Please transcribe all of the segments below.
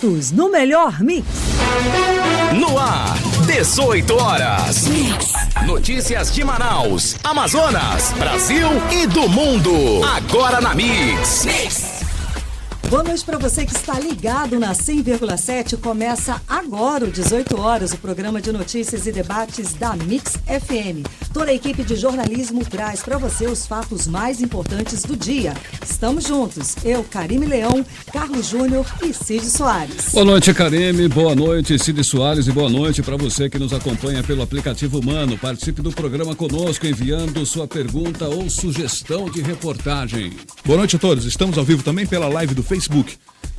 juntos no melhor mix. No ar, 18 horas. Notícias de Manaus, Amazonas, Brasil e do mundo. Agora na Mix. Boa noite para você que está ligado na 100,7. Começa agora, 18 horas, o programa de notícias e debates da Mix FM. Toda a equipe de jornalismo traz para você os fatos mais importantes do dia. Estamos juntos, eu, Karime Leão, Carlos Júnior e Cid Soares. Boa noite, Karime. Boa noite, Cid Soares. E boa noite para você que nos acompanha pelo aplicativo Humano. Participe do programa conosco enviando sua pergunta ou sugestão de reportagem. Boa noite a todos. Estamos ao vivo também pela live do Facebook.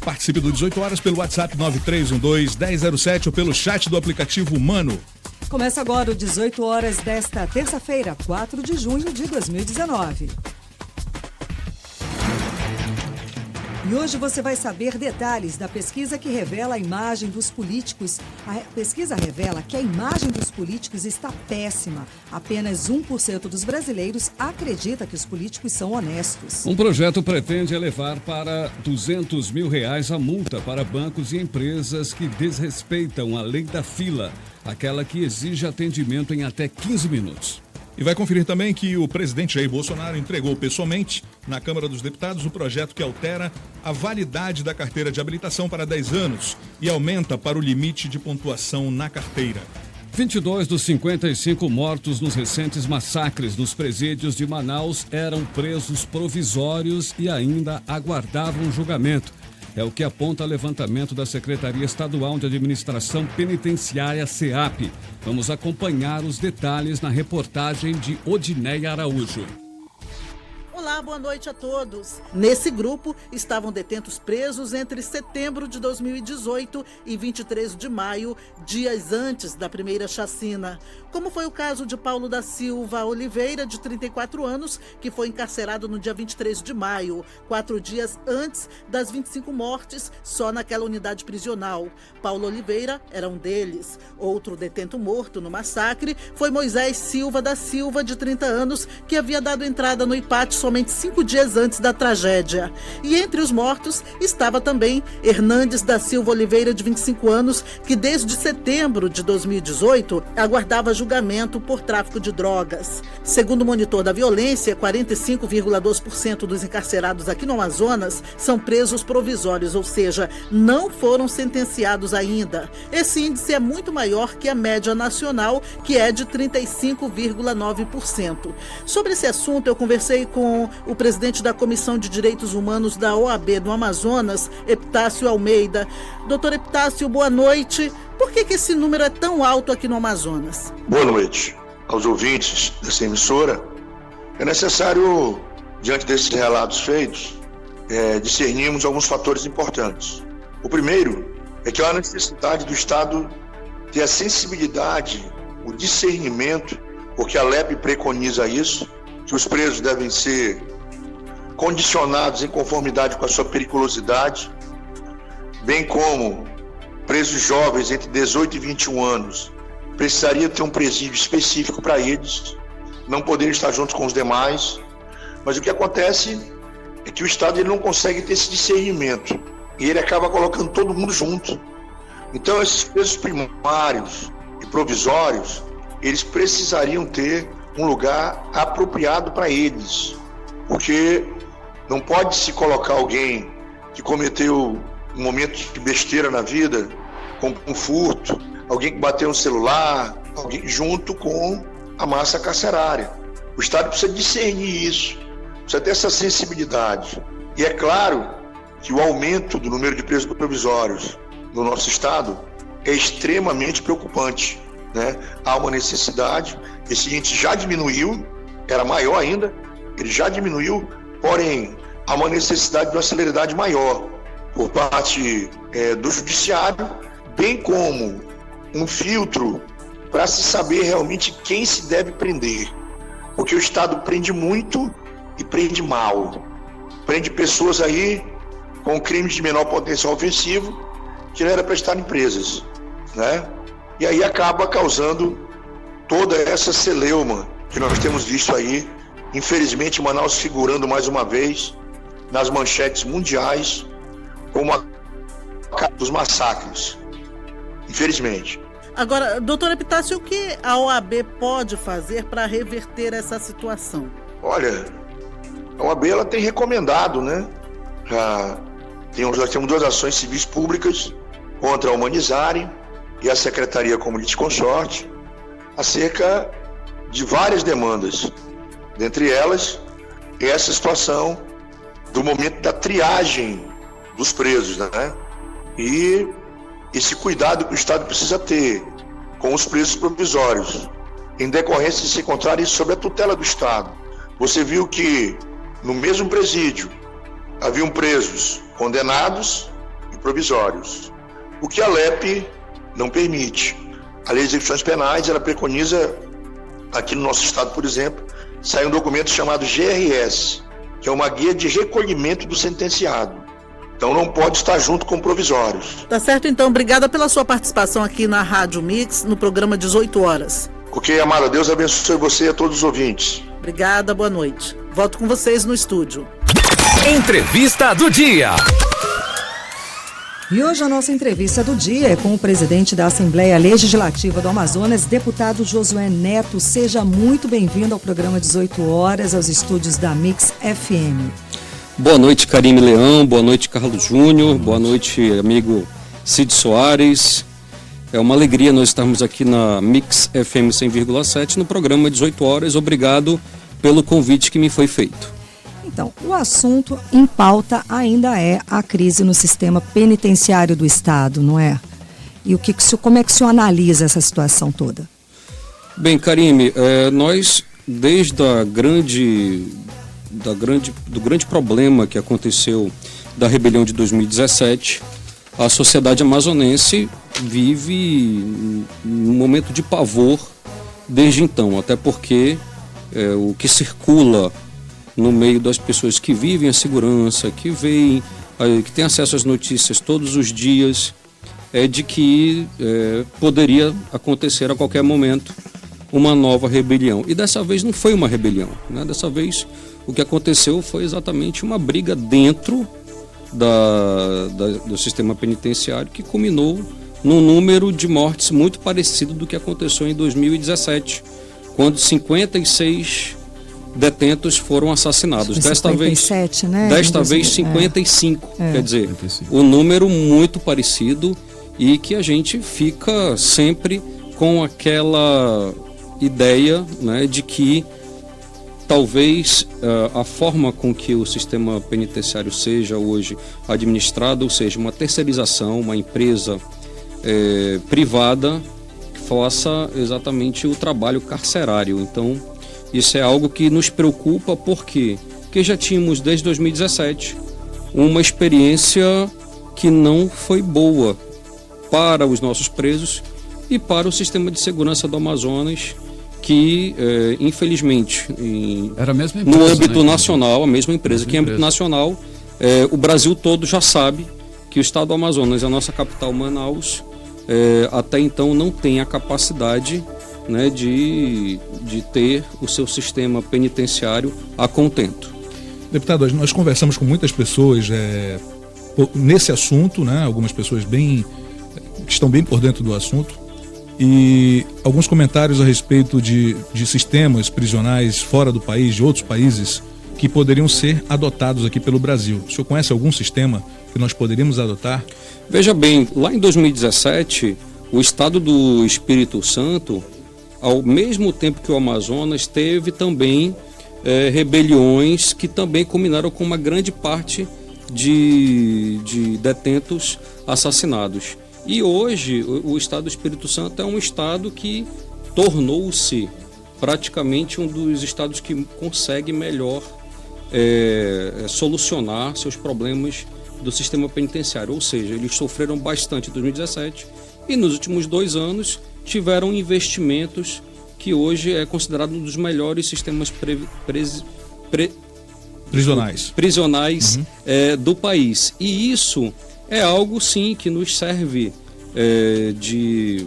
Participe do 18 horas pelo WhatsApp 9312-1007 ou pelo chat do aplicativo Humano. Começa agora o 18 horas desta terça-feira, 4 de junho de 2019. E hoje você vai saber detalhes da pesquisa que revela a imagem dos políticos. A pesquisa revela que a imagem dos políticos está péssima. Apenas 1% dos brasileiros acredita que os políticos são honestos. Um projeto pretende elevar para R$200 mil a multa para bancos e empresas que desrespeitam a lei da fila, aquela que exige atendimento em até 15 minutos. E vai conferir também que o presidente Jair Bolsonaro entregou pessoalmente na Câmara dos Deputados o projeto que altera a validade da carteira de habilitação para 10 anos e aumenta para o limite de pontuação na carteira. 22 dos 55 mortos nos recentes massacres nos presídios de Manaus eram presos provisórios e ainda aguardavam julgamento. É o que aponta o levantamento da Secretaria Estadual de Administração Penitenciária, SEAP. Vamos acompanhar os detalhes na reportagem de Odineia Araújo. Olá, boa noite a todos. Nesse grupo estavam detentos presos entre setembro de 2018 e 23 de maio, dias antes da primeira chacina. Como foi o caso de Paulo da Silva Oliveira, de 34 anos, que foi encarcerado no dia 23 de maio, 4 dias antes das 25 mortes, só naquela unidade prisional. Paulo Oliveira era um deles. Outro detento morto no massacre foi Moisés Silva da Silva, de 30 anos, que havia dado entrada no IPAT somente 5 dias antes da tragédia. E entre os mortos estava também Hernandes da Silva Oliveira, de 25 anos, que desde setembro de 2018 aguardava julgamento por tráfico de drogas. Segundo o monitor da violência, 45,2% dos encarcerados aqui no Amazonas são presos provisórios, ou seja, não foram sentenciados ainda. Esse índice é muito maior que a média nacional, que é de 35,9%. Sobre esse assunto, eu conversei com o presidente da Comissão de Direitos Humanos da OAB do Amazonas, Epitácio Almeida. Doutor Epitácio, boa noite. Por que esse número é tão alto aqui no Amazonas? Boa noite aos ouvintes dessa emissora. É necessário, diante desses relatos feitos, discernirmos alguns fatores importantes. O primeiro é que há a necessidade do Estado ter a sensibilidade, o discernimento, porque a LEP preconiza isso, que os presos devem ser condicionados em conformidade com a sua periculosidade, bem como presos jovens entre 18 e 21 anos precisaria ter um presídio específico para eles, não poderiam estar juntos com os demais. Mas o que acontece é que o Estado ele não consegue ter esse discernimento e ele acaba colocando todo mundo junto. Então esses presos primários e provisórios, eles precisariam ter um lugar apropriado para eles, porque não pode se colocar alguém que cometeu um momento de besteira na vida, como um furto, alguém que bateu no celular, alguém junto com a massa carcerária. O Estado precisa discernir isso, precisa ter essa sensibilidade. E é claro que o aumento do número de presos provisórios no nosso Estado é extremamente preocupante, né? Há uma necessidade, esse índice já diminuiu, era maior ainda, ele já diminuiu, porém há uma necessidade de uma celeridade maior por parte do judiciário, bem como um filtro para se saber realmente quem se deve prender, porque o Estado prende muito e prende mal, prende pessoas aí com crimes de menor potencial ofensivo que não era para estarem presas, né? E aí acaba causando toda essa celeuma que nós temos visto aí, infelizmente Manaus figurando mais uma vez nas manchetes mundiais como a dos massacres, infelizmente. Agora, doutora Epitácio, o que a OAB pode fazer para reverter essa situação? Olha, a OAB ela tem recomendado, né? Nós temos 2 ações civis públicas contra a Humanizare e a Secretaria como litisconsorte acerca de várias demandas. Dentre elas, essa situação do momento da triagem dos presos, né? E esse cuidado que o Estado precisa ter com os presos provisórios, em decorrência de se encontrarem sob a tutela do Estado. Você viu que no mesmo presídio haviam presos condenados e provisórios, o que a LEP não permite. A Lei de Execuções Penais, ela preconiza, aqui no nosso Estado, por exemplo, sai um documento chamado GRS, que é uma guia de recolhimento do sentenciado. Então não pode estar junto com provisórios. Tá certo, então. Obrigada pela sua participação aqui na Rádio Mix, no programa 18 horas. Ok, amada. Deus abençoe você e a todos os ouvintes. Obrigada, boa noite. Volto com vocês no estúdio. Entrevista do dia. E hoje a nossa entrevista do dia é com o presidente da Assembleia Legislativa do Amazonas, deputado Josué Neto. Seja muito bem-vindo ao programa 18 horas, aos estúdios da Mix FM. Boa noite, Karime Leão, boa noite, Carlos Júnior, boa noite, amigo Cid Soares. É uma alegria nós estarmos aqui na Mix FM 100,7 no programa 18 horas. Obrigado pelo convite que me foi feito. Então, o assunto em pauta ainda é a crise no sistema penitenciário do Estado, não é? E como é que o senhor analisa essa situação toda? Bem, Karime, nós, desde do grande problema que aconteceu da rebelião de 2017, a sociedade amazonense vive um momento de pavor desde então, até porque o que circula no meio das pessoas que vivem a segurança, que veem, que têm acesso às notícias todos os dias, é de que poderia acontecer a qualquer momento uma nova rebelião. E dessa vez não foi uma rebelião, né? Dessa vez o que aconteceu foi exatamente uma briga dentro do sistema penitenciário que culminou num número de mortes muito parecido do que aconteceu em 2017, quando 56 detentos foram assassinados. Desta 57, vez, né? Desta vez 55, quer dizer, 55. Um número muito parecido e que a gente fica sempre com aquela ideia, né, de que talvez a forma com que o sistema penitenciário seja hoje administrado, ou seja, uma terceirização, uma empresa privada que faça exatamente o trabalho carcerário. Então, isso é algo que nos preocupa, porque já tínhamos desde 2017 uma experiência que não foi boa para os nossos presos e para o sistema de segurança do Amazonas, que infelizmente era a mesma empresa, no âmbito, né, nacional, a mesma empresa, que em âmbito nacional, o Brasil todo já sabe que o estado do Amazonas, a nossa capital Manaus, até então não tem a capacidade, né, de ter o seu sistema penitenciário a contento. Deputado, nós conversamos com muitas pessoas nesse assunto, né, algumas pessoas que estão bem por dentro do assunto, e alguns comentários a respeito de sistemas prisionais fora do país, de outros países, que poderiam ser adotados aqui pelo Brasil. O senhor conhece algum sistema que nós poderíamos adotar? Veja bem, lá em 2017, o estado do Espírito Santo, ao mesmo tempo que o Amazonas, teve também rebeliões que também culminaram com uma grande parte de detentos assassinados. E hoje o estado do Espírito Santo é um estado que tornou-se praticamente um dos estados que consegue melhor solucionar seus problemas do sistema penitenciário. Ou seja, eles sofreram bastante em 2017 e nos últimos 2 anos tiveram investimentos que hoje é considerado um dos melhores sistemas prisionais do país. E isso é algo, sim, que nos serve de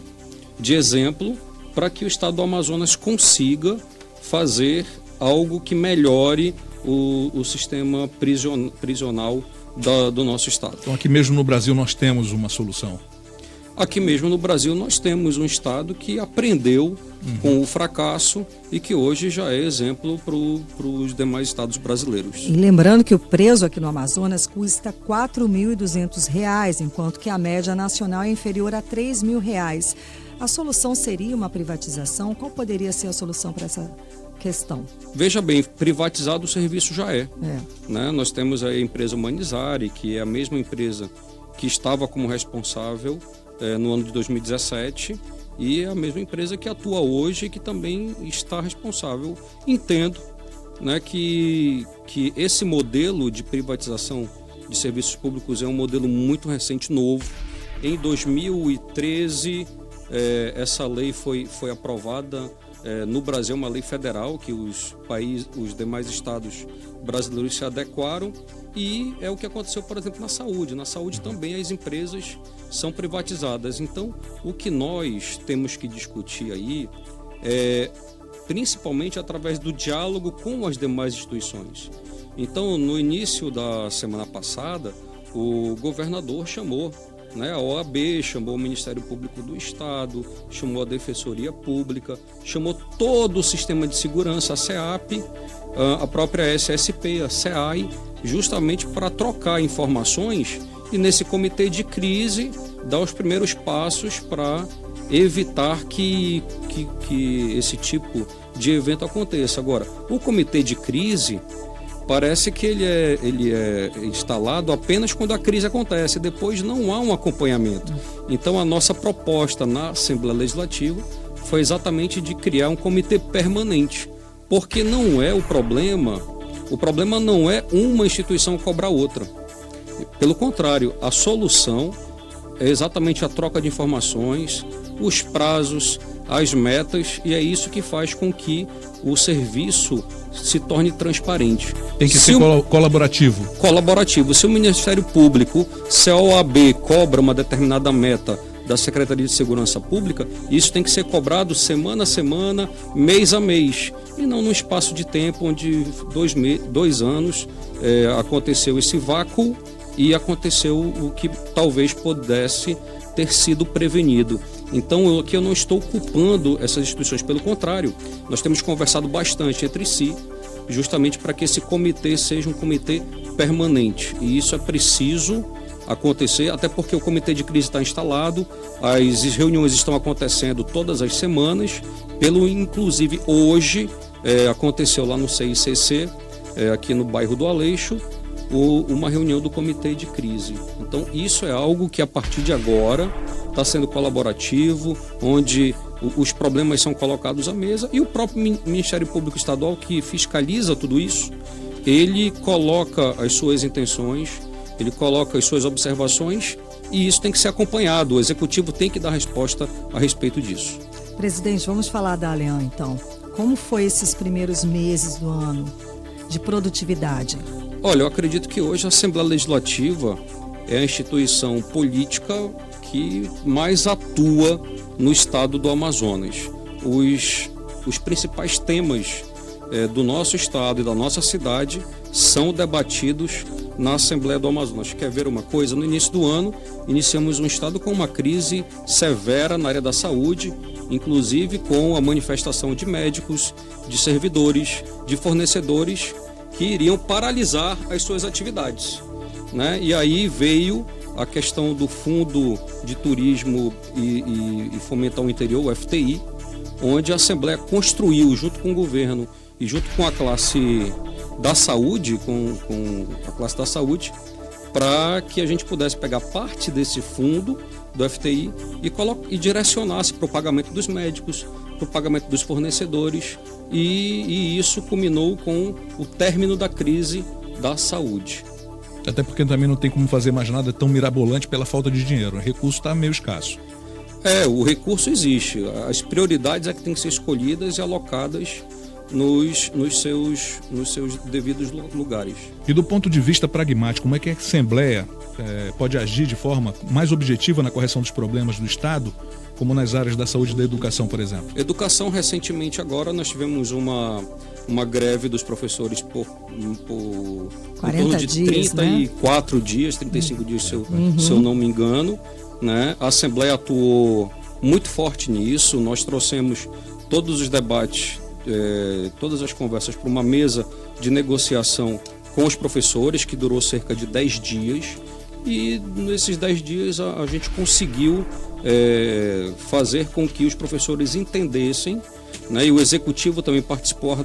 exemplo para que o estado do Amazonas consiga fazer algo que melhore o sistema prisional do nosso estado. Então aqui mesmo no Brasil nós temos uma solução. Aqui mesmo no Brasil nós temos um estado que aprendeu com o fracasso e que hoje já é exemplo para os demais estados brasileiros. E lembrando que o preso aqui no Amazonas custa R$ 4.200, enquanto que a média nacional é inferior a R$ 3.000. A solução seria uma privatização? Qual poderia ser a solução para essa questão? Veja bem, privatizado o serviço já é. Né? Nós temos a empresa Humanizare, que é a mesma empresa que estava como responsável no ano de 2017 e é a mesma empresa que atua hoje e que também está responsável. Entendo, né, que esse modelo de privatização de serviços públicos é um modelo muito recente, novo. Em 2013, essa lei foi aprovada no Brasil, uma lei federal que os demais estados brasileiros se adequaram, e é o que aconteceu, por exemplo, na saúde. Na saúde também as empresas são privatizadas. Então, o que nós temos que discutir aí é principalmente através do diálogo com as demais instituições. Então, no início da semana passada, o governador chamou, né, a OAB, chamou o Ministério Público do Estado, chamou a Defensoria Pública, chamou todo o sistema de segurança, a SEAP, a própria SSP, a SEAI, justamente para trocar informações e nesse comitê de crise dar os primeiros passos para evitar que esse tipo de evento aconteça. Agora, o comitê de crise parece que ele é instalado apenas quando a crise acontece, depois não há um acompanhamento. Então a nossa proposta na Assembleia Legislativa foi exatamente de criar um comitê permanente, porque não é o problema não é uma instituição cobrar outra. Pelo contrário, a solução é exatamente a troca de informações, os prazos, as metas, e é isso que faz com que o serviço se torne transparente. Tem que ser colaborativo. Colaborativo. Se o Ministério Público, se a OAB cobra uma determinada meta da Secretaria de Segurança Pública, isso tem que ser cobrado semana a semana, mês a mês, e não num espaço de tempo onde 2 anos aconteceu esse vácuo e aconteceu o que talvez pudesse ter sido prevenido. Então, aqui eu não estou culpando essas instituições, pelo contrário, nós temos conversado bastante entre si, justamente para que esse comitê seja um comitê permanente, e isso é preciso acontecer, até porque o comitê de crise está instalado, as reuniões estão acontecendo todas as semanas, inclusive hoje aconteceu lá no CICC, aqui no bairro do Aleixo, uma reunião do comitê de crise. Então isso é algo que a partir de agora está sendo colaborativo, onde os problemas são colocados à mesa, e o próprio Ministério Público Estadual, que fiscaliza tudo isso, ele coloca as suas intenções, ele coloca as suas observações, e isso tem que ser acompanhado. O Executivo tem que dar resposta a respeito disso. Presidente, vamos falar da Alean, então. Como foi esses primeiros meses do ano de produtividade? Olha, eu acredito que hoje a Assembleia Legislativa é a instituição política que mais atua no estado do Amazonas. Os principais temas do nosso estado e da nossa cidade são debatidos na Assembleia do Amazonas. Quer ver uma coisa? No início do ano, iniciamos um estado com uma crise severa na área da saúde, inclusive com a manifestação de médicos, de servidores, de fornecedores que iriam paralisar as suas atividades, né? E aí veio a questão do Fundo de Turismo e Fomento ao Interior, o FTI, onde a Assembleia construiu, junto com o governo e junto com a classe da saúde, com a classe da saúde, para que a gente pudesse pegar parte desse fundo do FTI e direcionasse para o pagamento dos médicos, para o pagamento dos fornecedores, e isso culminou com o término da crise da saúde. Até porque também não tem como fazer mais nada tão mirabolante pela falta de dinheiro. O recurso está meio escasso. O recurso existe. As prioridades é que têm que ser escolhidas e alocadas nos seus devidos lugares. E do ponto de vista pragmático, como é que a Assembleia pode agir de forma mais objetiva na correção dos problemas do Estado, como nas áreas da saúde e da educação, por exemplo? Educação, recentemente agora, nós tivemos uma greve dos professores por 40 em torno de dias, 34 dias, 35 dias, se eu não me engano, né? A Assembleia atuou muito forte nisso, nós trouxemos todos os debates, todas as conversas para uma mesa de negociação com os professores, que durou cerca de 10 dias, e nesses 10 dias a gente conseguiu fazer com que os professores entendessem, né, e o executivo também participou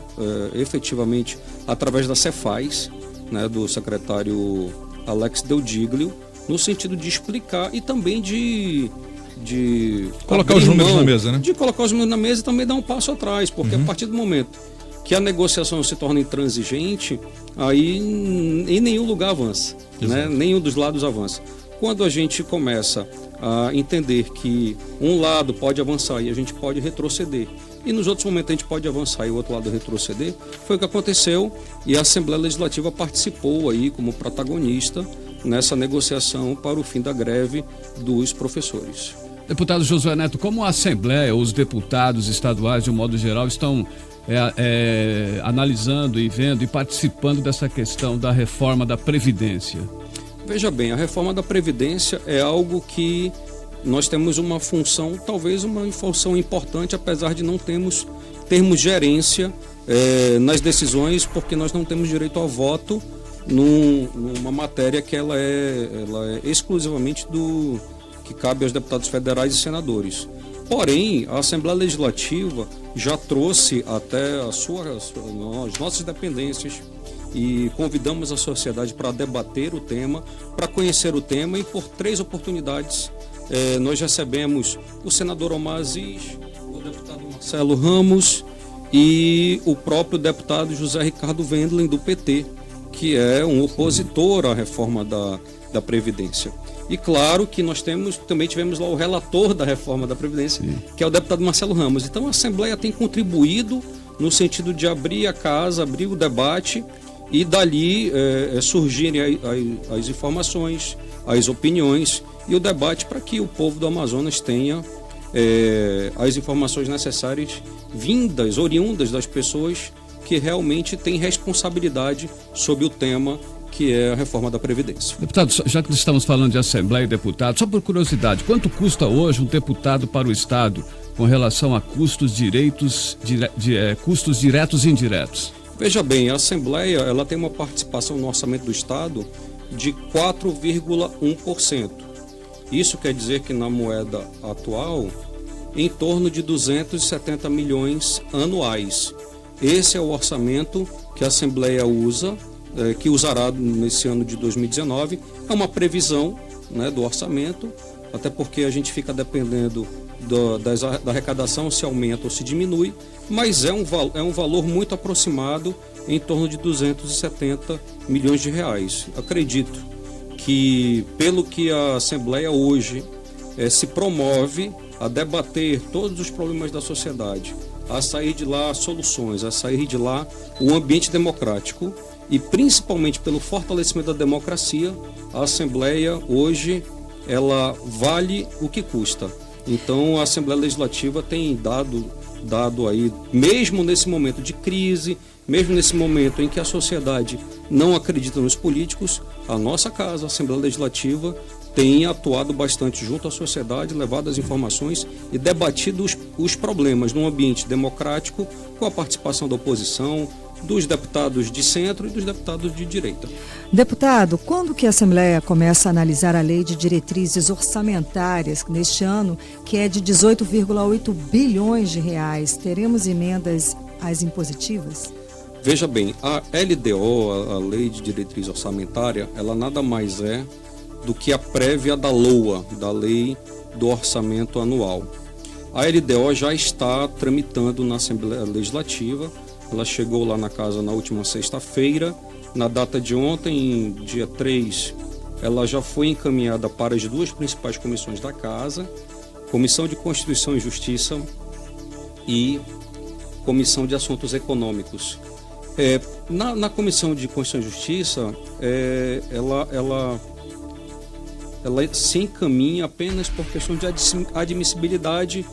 efetivamente através da Cefaz, né, do secretário Alex Deudiglio, no sentido de explicar e também de colocar os números na mesa, né? De colocar os números na mesa e também dar um passo atrás, porque a partir do momento que a negociação se torna intransigente, aí em nenhum lugar avança, né? Nenhum dos lados avança. Quando a gente começa a entender que um lado pode avançar e a gente pode retroceder, e nos outros momentos a gente pode avançar e o outro lado retroceder, foi o que aconteceu, e a Assembleia Legislativa participou aí como protagonista nessa negociação para o fim da greve dos professores. Deputado Josué Neto, como a Assembleia, os deputados estaduais, de um modo geral, estão analisando e vendo e participando dessa questão da reforma da Previdência? Veja bem, a reforma da Previdência é algo que nós temos uma função, talvez uma função importante, apesar de não termos gerência nas decisões, porque nós não temos direito a voto numa matéria que ela é exclusivamente que cabe aos deputados federais e senadores. Porém, a Assembleia Legislativa já trouxe até as nossas dependências e convidamos a sociedade para debater o tema, para conhecer o tema, e por 3 oportunidades nós recebemos o senador Omar Aziz, o deputado Marcelo Ramos e o próprio deputado José Ricardo Wendling, do PT, que é um opositor à reforma da Previdência. E claro que nós também tivemos lá o relator da reforma da Previdência, que é o deputado Marcelo Ramos. Então a Assembleia tem contribuído no sentido de abrir a casa, abrir o debate e dali surgirem as informações, as opiniões e o debate para que o povo do Amazonas tenha as informações necessárias oriundas das pessoas que realmente têm responsabilidade sobre o tema que é a reforma da Previdência. Deputado, já que estamos falando de Assembleia e deputado, só por curiosidade, quanto custa hoje um deputado para o Estado com relação a custos diretos e indiretos? Veja bem, a Assembleia ela tem uma participação no orçamento do Estado de 4,1%. Isso quer dizer que na moeda atual, em torno de 270 milhões anuais. Esse é o orçamento que a Assembleia usa, que usará nesse ano de 2019. É uma previsão, né, do orçamento, até porque a gente fica dependendo da arrecadação, se aumenta ou se diminui, mas é um valor muito aproximado, em torno de 270 milhões de reais. Acredito que, pelo que a Assembleia hoje se promove a debater todos os problemas da sociedade, a sair de lá soluções, a sair de lá o ambiente democrático, e principalmente pelo fortalecimento da democracia, a Assembleia hoje ela vale o que custa. Então a Assembleia Legislativa tem dado aí, mesmo nesse momento de crise, mesmo nesse momento em que a sociedade não acredita nos políticos, a nossa casa, a Assembleia Legislativa, tem atuado bastante junto à sociedade, levado as informações e debatido os problemas num ambiente democrático, com a participação da oposição, dos deputados de centro e dos deputados de direita. Deputado, quando que a Assembleia começa a analisar a lei de diretrizes orçamentárias neste ano, que é de 18,8 bilhões de reais? Teremos emendas às impositivas? Veja bem, a LDO, a Lei de Diretriz Orçamentária, ela nada mais é do que a prévia da LOA, da Lei do Orçamento Anual. A LDO já está tramitando na Assembleia Legislativa. Ela chegou lá na casa na última sexta-feira. Na data de ontem, dia 3, ela já foi encaminhada para as 2 principais comissões da casa, Comissão de Constituição e Justiça e Comissão de Assuntos Econômicos. Na Comissão de Constituição e Justiça, ela ela se encaminha apenas por questão de admissibilidade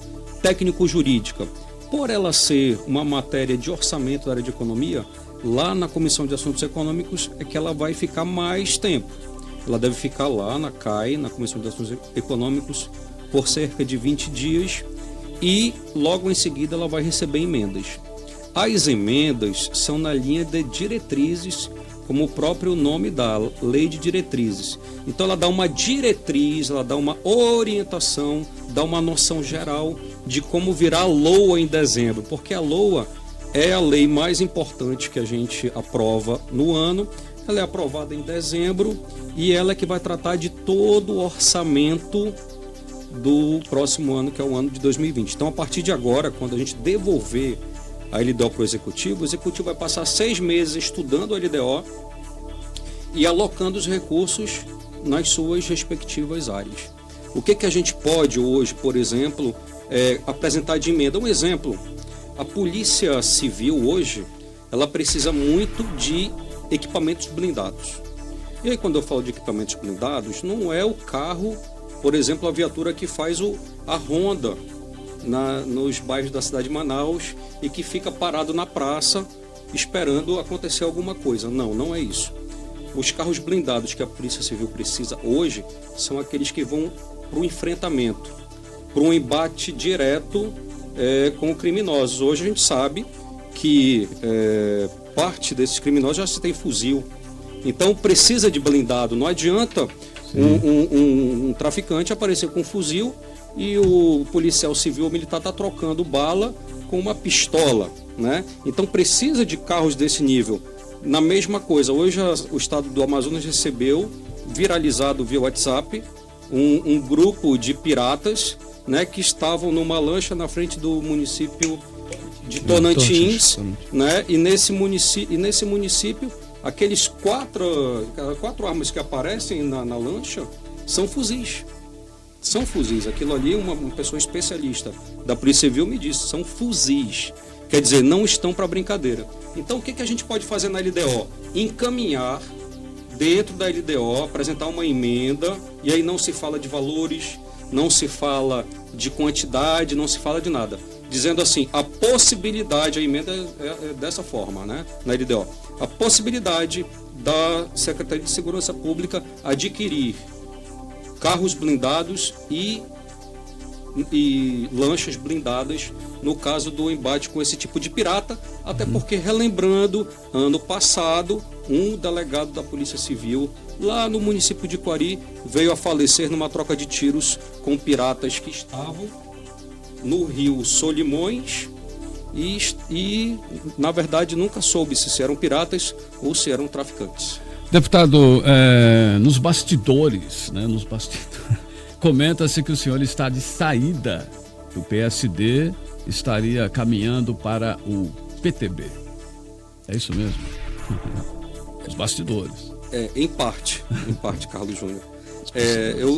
técnico-jurídica. Por ela ser uma matéria de orçamento da área de economia, lá na Comissão de Assuntos Econômicos é que ela vai ficar mais tempo. Ela deve ficar lá na CAI, na Comissão de Assuntos Econômicos, por cerca de 20 dias e logo em seguida ela vai receber emendas. As emendas são na linha de diretrizes, como o próprio nome dá, Lei de Diretrizes. Então ela dá uma diretriz, ela dá uma orientação, dá uma noção geral de como virá a LOA em dezembro, porque a LOA é a lei mais importante que a gente aprova no ano. Ela é aprovada em dezembro e ela é que vai tratar de todo o orçamento do próximo ano, que é o ano de 2020. Então, a partir de agora, quando a gente devolver a LDO para o executivo vai passar 6 meses estudando a LDO e alocando os recursos nas suas respectivas áreas. O que a gente pode hoje, por exemplo, apresentar de emenda? Um exemplo, a Polícia Civil hoje, ela precisa muito de equipamentos blindados. E aí, quando eu falo de equipamentos blindados, não é o carro, por exemplo, a viatura que faz a ronda nos bairros da cidade de Manaus e que fica parado na praça esperando acontecer alguma coisa. Não é isso. Os carros blindados que a Polícia Civil precisa hoje são aqueles que vão para o enfrentamento, para um embate direto com criminosos. Hoje a gente sabe que parte desses criminosos já se tem fuzil. Então precisa de blindado. Não adianta um traficante aparecer com um fuzil e o policial civil ou militar está trocando bala com uma pistola, né? Então precisa de carros desse nível. Na mesma coisa, hoje o estado do Amazonas recebeu, viralizado via WhatsApp, um grupo de piratas, né, que estavam numa lancha na frente do município de Tonantins, né? E nesse município aqueles quatro armas que aparecem na lancha são fuzis. São fuzis. Aquilo ali, uma pessoa especialista da Polícia Civil me disse, são fuzis. Quer dizer, não estão para brincadeira. Então, o que a gente pode fazer na LDO? Encaminhar dentro da LDO, apresentar uma emenda, e aí não se fala de valores, não se fala de quantidade, não se fala de nada. Dizendo assim, a possibilidade, a emenda é dessa forma, né, na LDO. A possibilidade da Secretaria de Segurança Pública adquirir carros blindados e lanchas blindadas no caso do embate com esse tipo de pirata, até porque, relembrando, ano passado, um delegado da Polícia Civil lá no município de Quari veio a falecer numa troca de tiros com piratas que estavam no rio Solimões e na verdade nunca soube se eram piratas ou se eram traficantes. Deputado, nos bastidores, comenta-se que o senhor está de saída do PSD, estaria caminhando para o PTB. É isso mesmo? Os bastidores. Em parte, Carlos Júnior.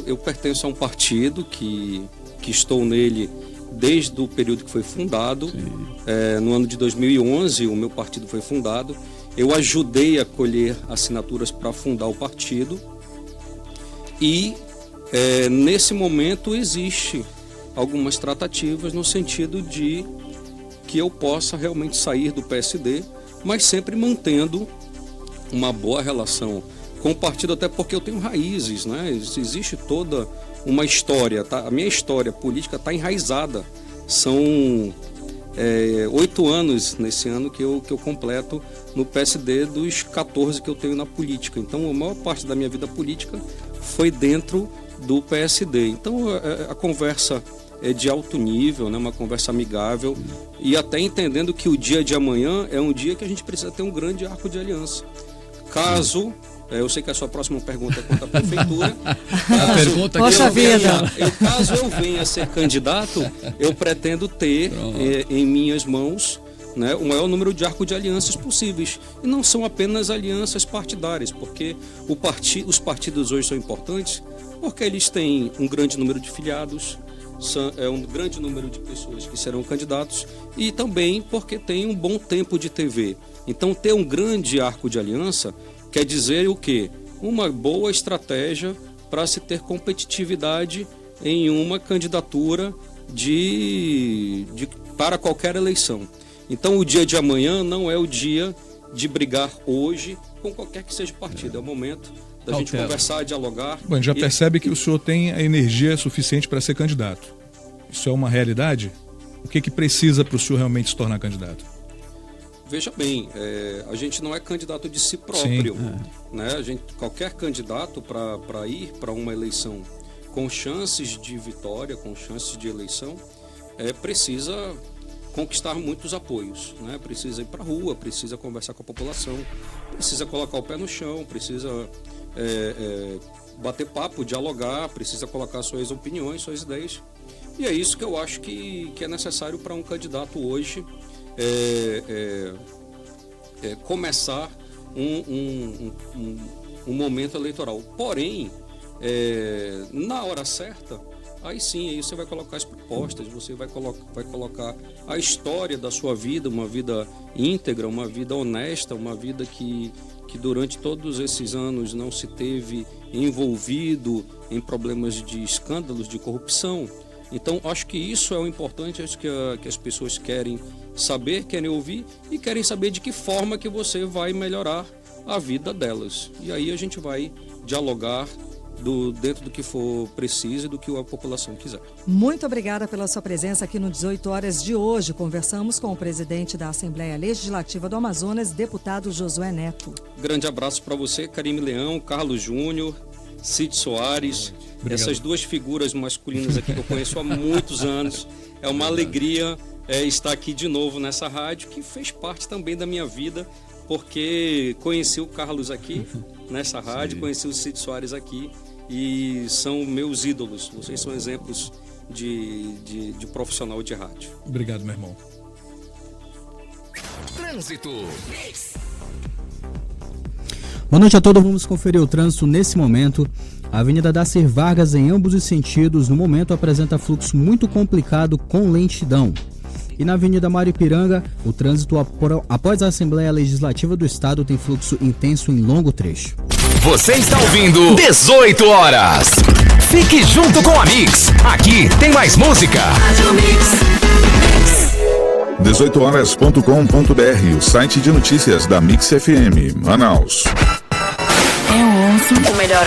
Eu pertenço a um partido que estou nele desde o período que foi fundado. No ano de 2011, o meu partido foi fundado. Eu ajudei a colher assinaturas para fundar o partido e nesse momento existe algumas tratativas no sentido de que eu possa realmente sair do PSD, mas sempre mantendo uma boa relação com o partido, até porque eu tenho raízes, né? Existe toda uma história, tá? A minha história política está enraizada. São 8 anos nesse ano que eu completo no PSD dos 14 que eu tenho na política. Então a maior parte da minha vida política foi dentro do PSD. Então a conversa é de alto nível, né? Uma conversa amigável e até entendendo que o dia de amanhã é um dia que a gente precisa ter um grande arco de aliança. Caso, eu sei que a sua próxima pergunta é quanto à prefeitura. Caso eu venha a ser candidato, eu pretendo ter em minhas mãos, né, o maior número de arco de alianças possíveis. E não são apenas alianças partidárias, porque os partidos hoje são importantes porque eles têm um grande número de filiados, um grande número de pessoas que serão candidatos e também porque tem um bom tempo de TV. Então ter um grande arco de aliança quer dizer o quê? Uma boa estratégia para se ter competitividade em uma candidatura para qualquer eleição. Então o dia de amanhã não é o dia de brigar hoje com qualquer que seja o partido, é o momento da gente conversar, dialogar. Bom, já percebe que o senhor tem a energia suficiente para ser candidato. Isso é uma realidade? O que precisa para o senhor realmente se tornar candidato? Veja bem, a gente não é candidato de si próprio. Né? Qualquer candidato para ir para uma eleição com chances de vitória, com chances de eleição, precisa conquistar muitos apoios, né? Precisa ir para a rua, precisa conversar com a população, precisa colocar o pé no chão, precisa bater papo, dialogar, precisa colocar suas opiniões, suas ideias. E é isso que eu acho que é necessário para um candidato hoje começar um momento eleitoral. Porém, na hora certa, aí sim, aí você vai colocar as propostas, você vai colocar a história da sua vida, uma vida íntegra, uma vida honesta, uma vida que durante todos esses anos não se teve envolvido em problemas de escândalos, de corrupção. Então, acho que isso é o importante, acho que as pessoas querem saber, querem ouvir e querem saber de que forma que você vai melhorar a vida delas. E aí a gente vai dialogar dentro do que for preciso e do que a população quiser. Muito obrigada pela sua presença aqui no 18 horas de hoje. Conversamos com o presidente da Assembleia Legislativa do Amazonas, deputado Josué Neto. Grande abraço para você, Karime Leão, Carlos Júnior, Cid Soares, essas duas figuras masculinas aqui que eu conheço há muitos anos. É uma alegria estar aqui de novo nessa rádio, que fez parte também da minha vida, porque conheci o Carlos aqui nessa rádio, conheci o Cid Soares aqui, e são meus ídolos. Vocês são exemplos de profissional de rádio. Obrigado, meu irmão. Trânsito. Boa noite a todos, vamos conferir o trânsito nesse momento. A Avenida Darcy Vargas, em ambos os sentidos, no momento apresenta fluxo muito complicado com lentidão. E na Avenida Maripiranga, o trânsito após a Assembleia Legislativa do Estado tem fluxo intenso em longo trecho. Você está ouvindo 18 horas. Fique junto com a Mix. Aqui tem mais música. 18horas.com.br, o site de notícias da Mix FM, Manaus. O melhor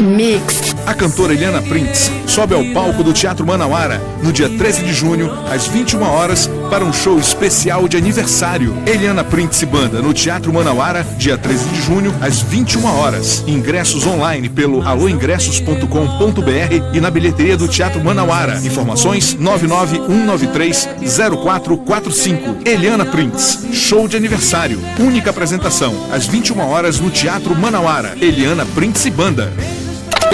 mix. A cantora Eliana Prince sobe ao palco do Teatro Manauara no dia 13 de junho, às 21 horas, para um show especial de aniversário. Eliana Prince Banda no Teatro Manauara, dia 13 de junho, às 21 horas. Ingressos online pelo aloingressos.com.br e na bilheteria do Teatro Manauara. Informações 991930445. Eliana Prince, show de aniversário. Única apresentação, às 21 horas no Teatro Manauara. Eliana Prince Banda.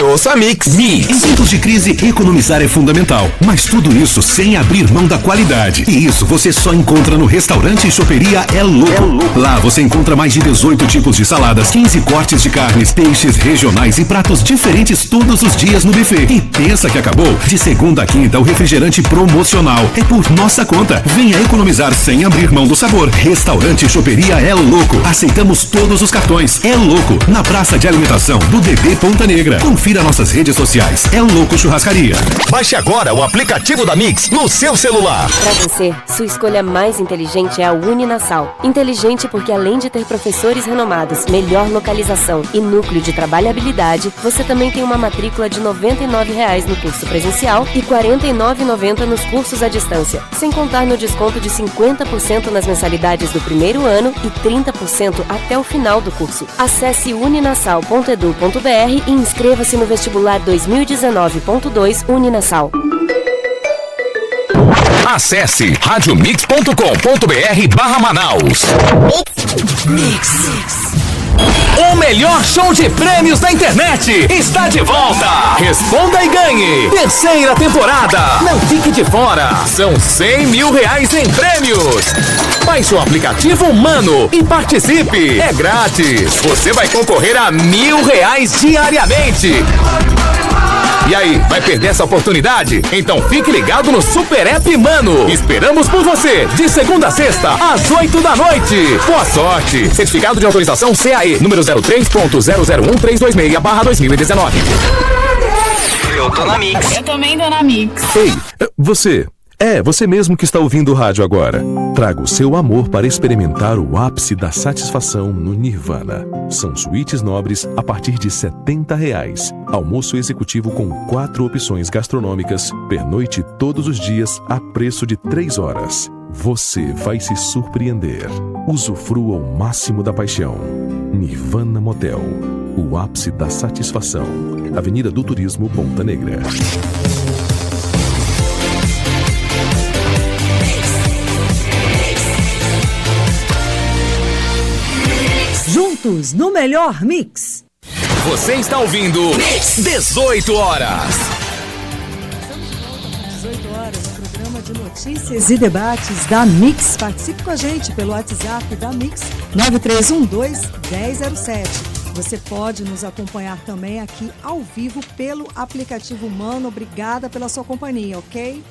Ouça Mix. Em tempos de crise, economizar é fundamental, mas tudo isso sem abrir mão da qualidade. E isso você só encontra no restaurante e choperia É Louco. Lá você encontra mais de 18 tipos de saladas, 15 cortes de carnes, peixes regionais e pratos diferentes todos os dias no buffet. E pensa que acabou? De segunda a quinta, o refrigerante promocional é por nossa conta. Venha economizar sem abrir mão do sabor. Restaurante e choperia É Louco. Aceitamos todos os cartões. É Louco, na praça de alimentação do DB Ponta Negra. Confira nossas redes sociais. É Louco Churrascaria. Baixe agora o aplicativo da Mix no seu celular. Para você, sua escolha mais inteligente é a Uninasal. Inteligente porque além de ter professores renomados, melhor localização e núcleo de trabalhabilidade, você também tem uma matrícula de R$ 99,00 no curso presencial e R$ 49,90 nos cursos à distância, sem contar no desconto de 50% nas mensalidades do primeiro ano e 30% até o final do curso. Acesse uninasal.edu.br e inscreva-se no vestibular 2019.2 Uninasal. Acesse radiomix.com.br/Manaus. Mix. O melhor show de prêmios da internet está de volta. Responda e ganhe. Terceira temporada. Não fique de fora. São R$100 mil em prêmios. Baixe o aplicativo Mano e participe. É grátis. Você vai concorrer a R$1.000 diariamente. E aí, vai perder essa oportunidade? Então fique ligado no Super App Mano. Esperamos por você, de segunda a sexta, às 8 da noite. Boa sorte. Certificado de autorização CAE, número 03.001.326/2019. Eu tô na Mix. Eu também tô na Mix. Ei, você mesmo que está ouvindo o rádio agora. Traga o seu amor para experimentar o ápice da satisfação no Nirvana. São suítes nobres a partir de R$70. Almoço executivo com 4 opções gastronômicas, pernoite todos os dias a preço de 3 horas. Você vai se surpreender. Usufrua o máximo da paixão. Nirvana Motel. O ápice da satisfação. Avenida do Turismo, Ponta Negra. Juntos no melhor mix. Você está ouvindo 18 horas. Estamos de volta às 18 horas, o programa de notícias e debates da Mix. Participe com a gente pelo WhatsApp da Mix, 9312-1007. Você pode nos acompanhar também aqui ao vivo pelo aplicativo Mano. Obrigada pela sua companhia, ok?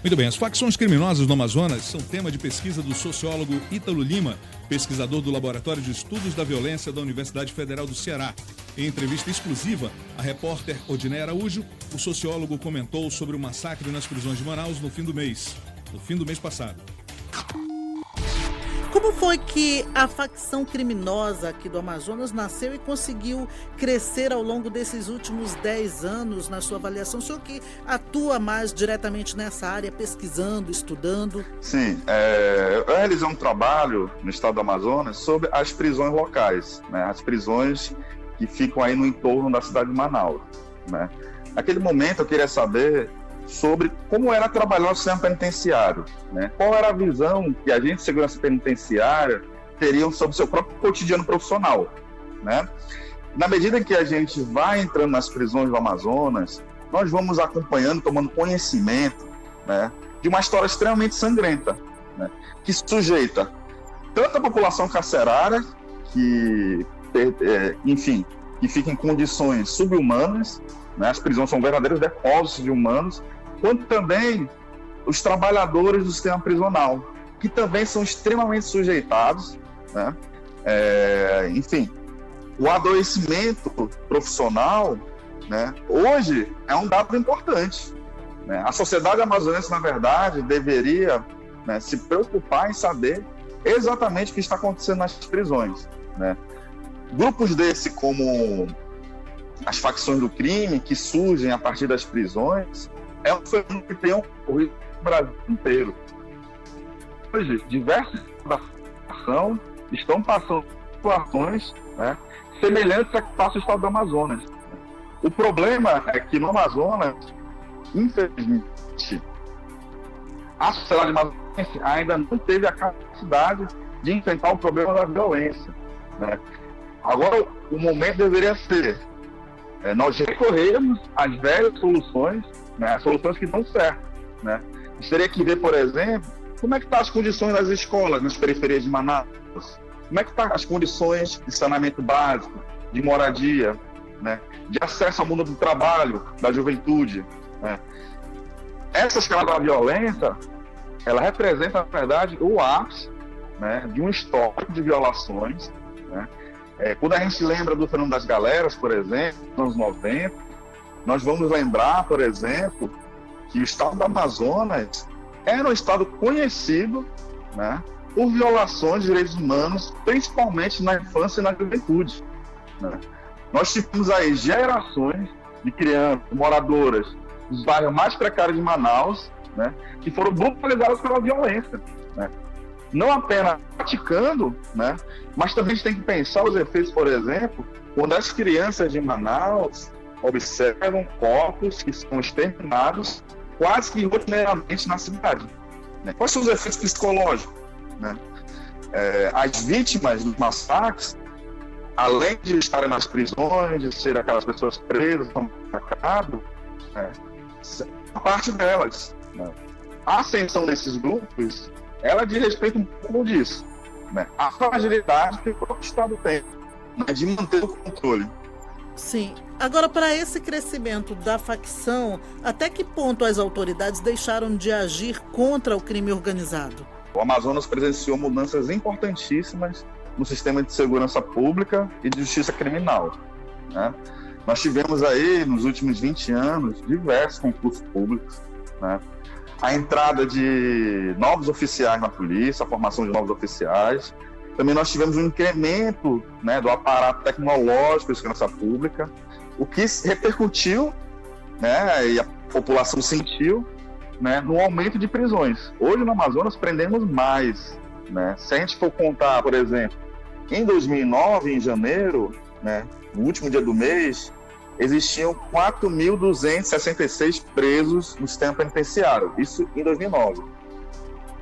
Muito bem, as facções criminosas no Amazonas são tema de pesquisa do sociólogo Ítalo Lima, pesquisador do Laboratório de Estudos da Violência da Universidade Federal do Ceará. Em entrevista exclusiva à repórter Odiné Araújo, o sociólogo comentou sobre o massacre nas prisões de Manaus no fim do mês passado. Como foi que a facção criminosa aqui do Amazonas nasceu e conseguiu crescer ao longo desses últimos 10 anos, na sua avaliação? O senhor que atua mais diretamente nessa área, pesquisando, estudando. Sim, eu realizei um trabalho no estado do Amazonas sobre as prisões locais, né? As prisões que ficam aí no entorno da cidade de Manaus, né? Naquele momento eu queria saber sobre como era trabalhar o sistema penitenciário, né? Qual era a visão que a agente de segurança penitenciária teriam sobre o seu próprio cotidiano profissional, né? Na medida em que a gente vai entrando nas prisões do Amazonas, nós vamos acompanhando, tomando conhecimento, né, de uma história extremamente sangrenta, né, que sujeita tanto a população carcerária, que fica em condições subhumanas, né? As prisões são verdadeiros depósitos de humanos, quanto também os trabalhadores do sistema prisional, que também são extremamente sujeitados, né? O adoecimento profissional, né, hoje é um dado importante, né? A sociedade amazonense, na verdade, deveria, né, se preocupar em saber exatamente o que está acontecendo nas prisões, né? Grupos desse, como as facções do crime, que surgem a partir das prisões, é um fenômeno que tem ocorrido no Brasil inteiro. Hoje, diversas da facção estão passando situações, né, semelhantes a que passa o estado do Amazonas. O problema é que no Amazonas, infelizmente, a sociedade amazonense ainda não teve a capacidade de enfrentar o problema da violência, né? Agora, o momento deveria ser nós recorrermos às velhas soluções, né, as soluções que dão certo, né? A gente teria que ver, por exemplo, como é que estão as condições das escolas nas periferias de Manaus, como é que estão as condições de saneamento básico, de moradia, né, de acesso ao mundo do trabalho, da juventude, né? Essa escala da violência, ela representa, na verdade, o ápice, né, de um histórico de violações, né? Quando a gente lembra do fenômeno das galeras, por exemplo, nos anos 90, nós vamos lembrar, por exemplo, que o estado do Amazonas era um estado conhecido, né, por violações de direitos humanos, principalmente na infância e na juventude, né? Nós tivemos aí gerações de crianças, moradoras dos bairros mais precários de Manaus, né, que foram brutalizadas pela violência, né? Não apenas praticando, né, mas também a gente tem que pensar os efeitos, por exemplo, quando as crianças de Manaus observam corpos que são exterminados quase que rotineiramente na cidade, né? Quais são os efeitos psicológicos, né? As vítimas dos massacres, além de estarem nas prisões, de serem aquelas pessoas presas, massacradas, a parte delas, né, a ascensão desses grupos, ela diz respeito um pouco disso, né? A fragilidade que o próprio Estado tem, né, de manter o controle. Sim. Agora, para esse crescimento da facção, até que ponto as autoridades deixaram de agir contra o crime organizado? O Amazonas presenciou mudanças importantíssimas no sistema de segurança pública e de justiça criminal, né? Nós tivemos aí, nos últimos 20 anos, diversos concursos públicos, né? A entrada de novos oficiais na polícia, a formação de novos oficiais. Também nós tivemos um incremento, né, do aparato tecnológico de segurança pública, o que repercutiu, né, e a população sentiu, né, no aumento de prisões. Hoje no Amazonas prendemos mais, né? Se a gente for contar, por exemplo, em 2009, em janeiro, né, no último dia do mês, existiam 4.266 presos no sistema penitenciário, isso em 2009.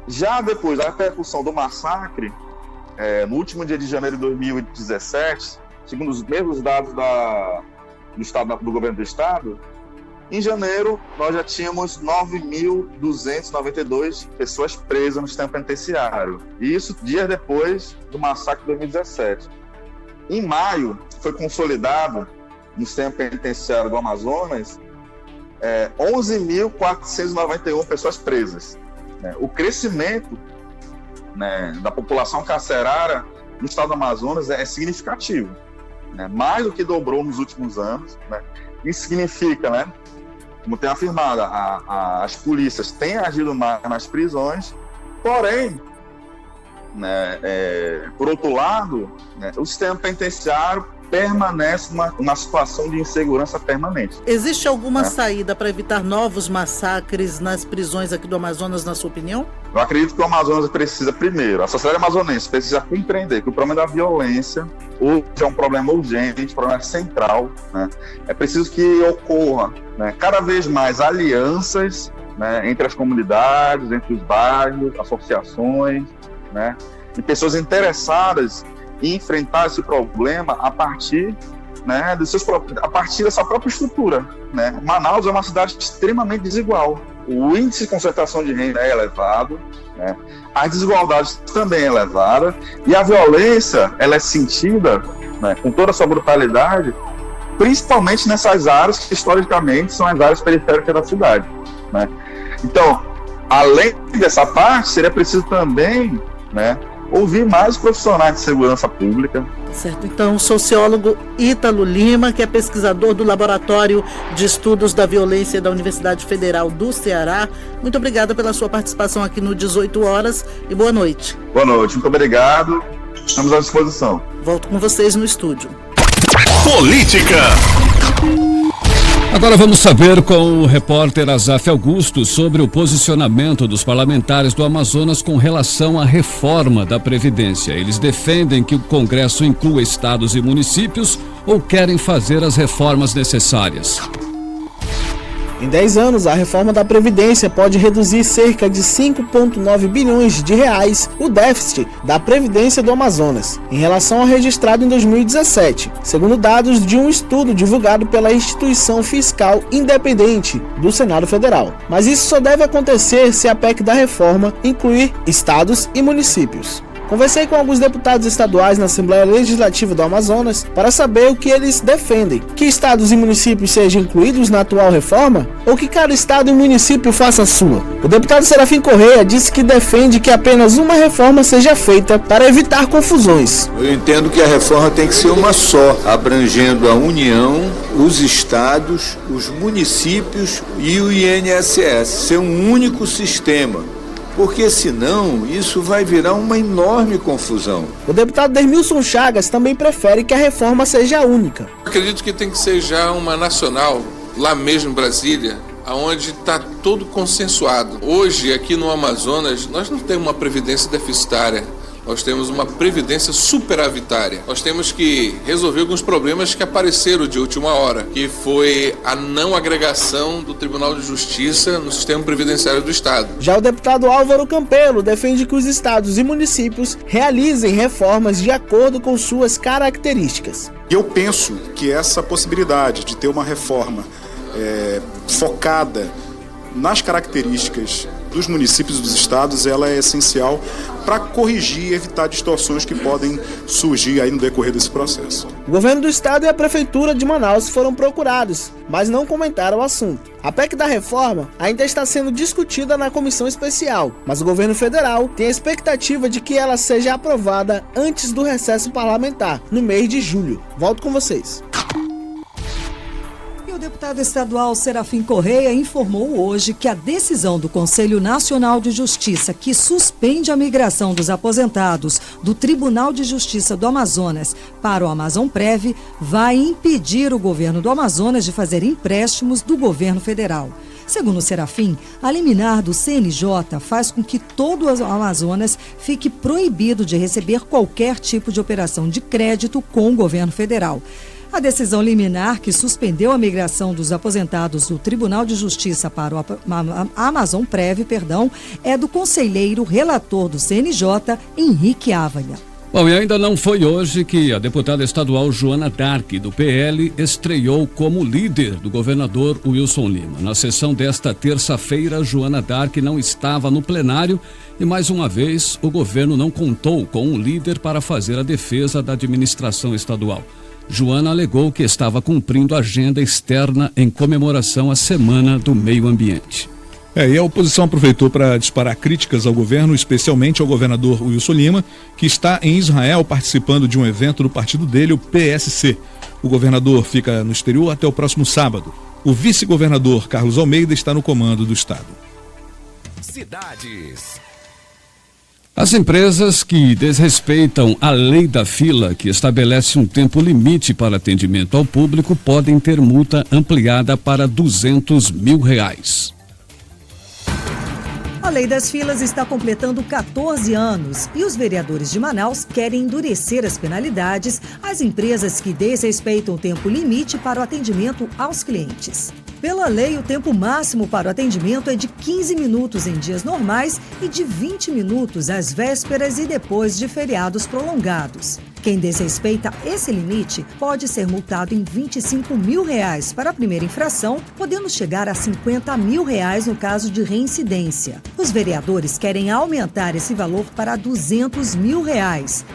Já depois da repercussão do massacre, no último dia de janeiro de 2017, segundo os mesmos dados do governo do estado, em janeiro nós já tínhamos 9.292 pessoas presas no sistema penitenciário. E isso dias depois do massacre de 2017. Em maio foi consolidado no sistema penitenciário do Amazonas 11.491 pessoas presas. O crescimento, né, da população carcerária no estado do Amazonas é significativo, né? Mais do que dobrou nos últimos anos, né? Isso significa, né, como tem afirmado, as polícias têm agido mais nas prisões, porém, né, por outro lado, né, o sistema penitenciário permanece numa situação de insegurança permanente. Existe alguma saída para evitar novos massacres nas prisões aqui do Amazonas, na sua opinião? Eu acredito que o Amazonas precisa, primeiro, a sociedade amazonense precisa compreender que o problema da violência hoje é um problema urgente, um problema central, né? É preciso que ocorra, né, cada vez mais alianças, né, entre as comunidades, entre os bairros, associações, né, e pessoas interessadas em enfrentar esse problema a partir, né, a partir dessa própria estrutura, né? Manaus é uma cidade extremamente desigual. O índice de concentração de renda é elevado, né? As desigualdades também é elevada e a violência ela é sentida, né, com toda a sua brutalidade, principalmente nessas áreas que historicamente são as áreas periféricas da cidade, né? Então, além dessa parte, seria preciso também, né, ouvir mais profissionais de segurança pública. Certo, então o sociólogo Ítalo Lima, que é pesquisador do Laboratório de Estudos da Violência da Universidade Federal do Ceará, muito obrigada pela sua participação aqui no 18 Horas e boa noite. Boa noite, muito obrigado, estamos à disposição. Volto com vocês no estúdio. Política. Agora vamos saber com o repórter Azaf Augusto sobre o posicionamento dos parlamentares do Amazonas com relação à reforma da Previdência. Eles defendem que o Congresso inclua estados e municípios ou querem fazer as reformas necessárias. Em 10 anos, a reforma da Previdência pode reduzir cerca de 5,9 bilhões de reais o déficit da Previdência do Amazonas, em relação ao registrado em 2017, segundo dados de um estudo divulgado pela Instituição Fiscal Independente do Senado Federal. Mas isso só deve acontecer se a PEC da reforma incluir estados e municípios. Conversei com alguns deputados estaduais na Assembleia Legislativa do Amazonas para saber o que eles defendem. Que estados e municípios sejam incluídos na atual reforma ou que cada estado e município faça a sua. O deputado Serafim Correia disse que defende que apenas uma reforma seja feita para evitar confusões. Eu entendo que a reforma tem que ser uma só, abrangendo a União, os estados, os municípios e o INSS. Ser um único sistema. Porque senão isso vai virar uma enorme confusão. O deputado Dermilson Chagas também prefere que a reforma seja única. Acredito que tem que ser já uma nacional, lá mesmo em Brasília, onde está todo consensuado. Hoje, aqui no Amazonas, nós não temos uma previdência deficitária. Nós temos uma previdência superavitária. Nós temos que resolver alguns problemas que apareceram de última hora, que foi a não agregação do Tribunal de Justiça no sistema previdenciário do Estado. Já o deputado Álvaro Campelo defende que os estados e municípios realizem reformas de acordo com suas características. Eu penso que essa possibilidade de ter uma reforma focada nas características dos municípios e dos estados, ela é essencial para corrigir e evitar distorções que podem surgir aí no decorrer desse processo. O governo do estado e a prefeitura de Manaus foram procurados, mas não comentaram o assunto. A PEC da reforma ainda está sendo discutida na comissão especial, mas o governo federal tem a expectativa de que ela seja aprovada antes do recesso parlamentar, no mês de julho. Volto com vocês. O deputado estadual Serafim Correia informou hoje que a decisão do Conselho Nacional de Justiça, que suspende a migração dos aposentados do Tribunal de Justiça do Amazonas para o Amazonprev, vai impedir o governo do Amazonas de fazer empréstimos do governo federal. Segundo o Serafim, a liminar do CNJ faz com que todo o Amazonas fique proibido de receber qualquer tipo de operação de crédito com o governo federal. A decisão liminar que suspendeu a migração dos aposentados do Tribunal de Justiça para o Amazonprev, é do conselheiro relator do CNJ, Henrique Ávalia. Bom, e ainda não foi hoje que a deputada estadual Joana Dark, do PL, estreou como líder do governador Wilson Lima. Na sessão desta terça-feira, Joana Dark não estava no plenário e, mais uma vez, o governo não contou com um líder para fazer a defesa da administração estadual. Joana alegou que estava cumprindo a agenda externa em comemoração à Semana do Meio Ambiente. E a oposição aproveitou para disparar críticas ao governo, especialmente ao governador Wilson Lima, que está em Israel participando de um evento do partido dele, o PSC. O governador fica no exterior até o próximo sábado. O vice-governador Carlos Almeida está no comando do estado. Cidades. As empresas que desrespeitam a lei da fila, que estabelece um tempo limite para atendimento ao público, podem ter multa ampliada para R$200 mil. A lei das filas está completando 14 anos e os vereadores de Manaus querem endurecer as penalidades às empresas que desrespeitam o tempo limite para o atendimento aos clientes. Pela lei, o tempo máximo para o atendimento é de 15 minutos em dias normais e de 20 minutos às vésperas e depois de feriados prolongados. Quem desrespeita esse limite pode ser multado em R$25 mil para a primeira infração, podendo chegar a R$50 mil no caso de reincidência. Os vereadores querem aumentar esse valor para R$200 mil.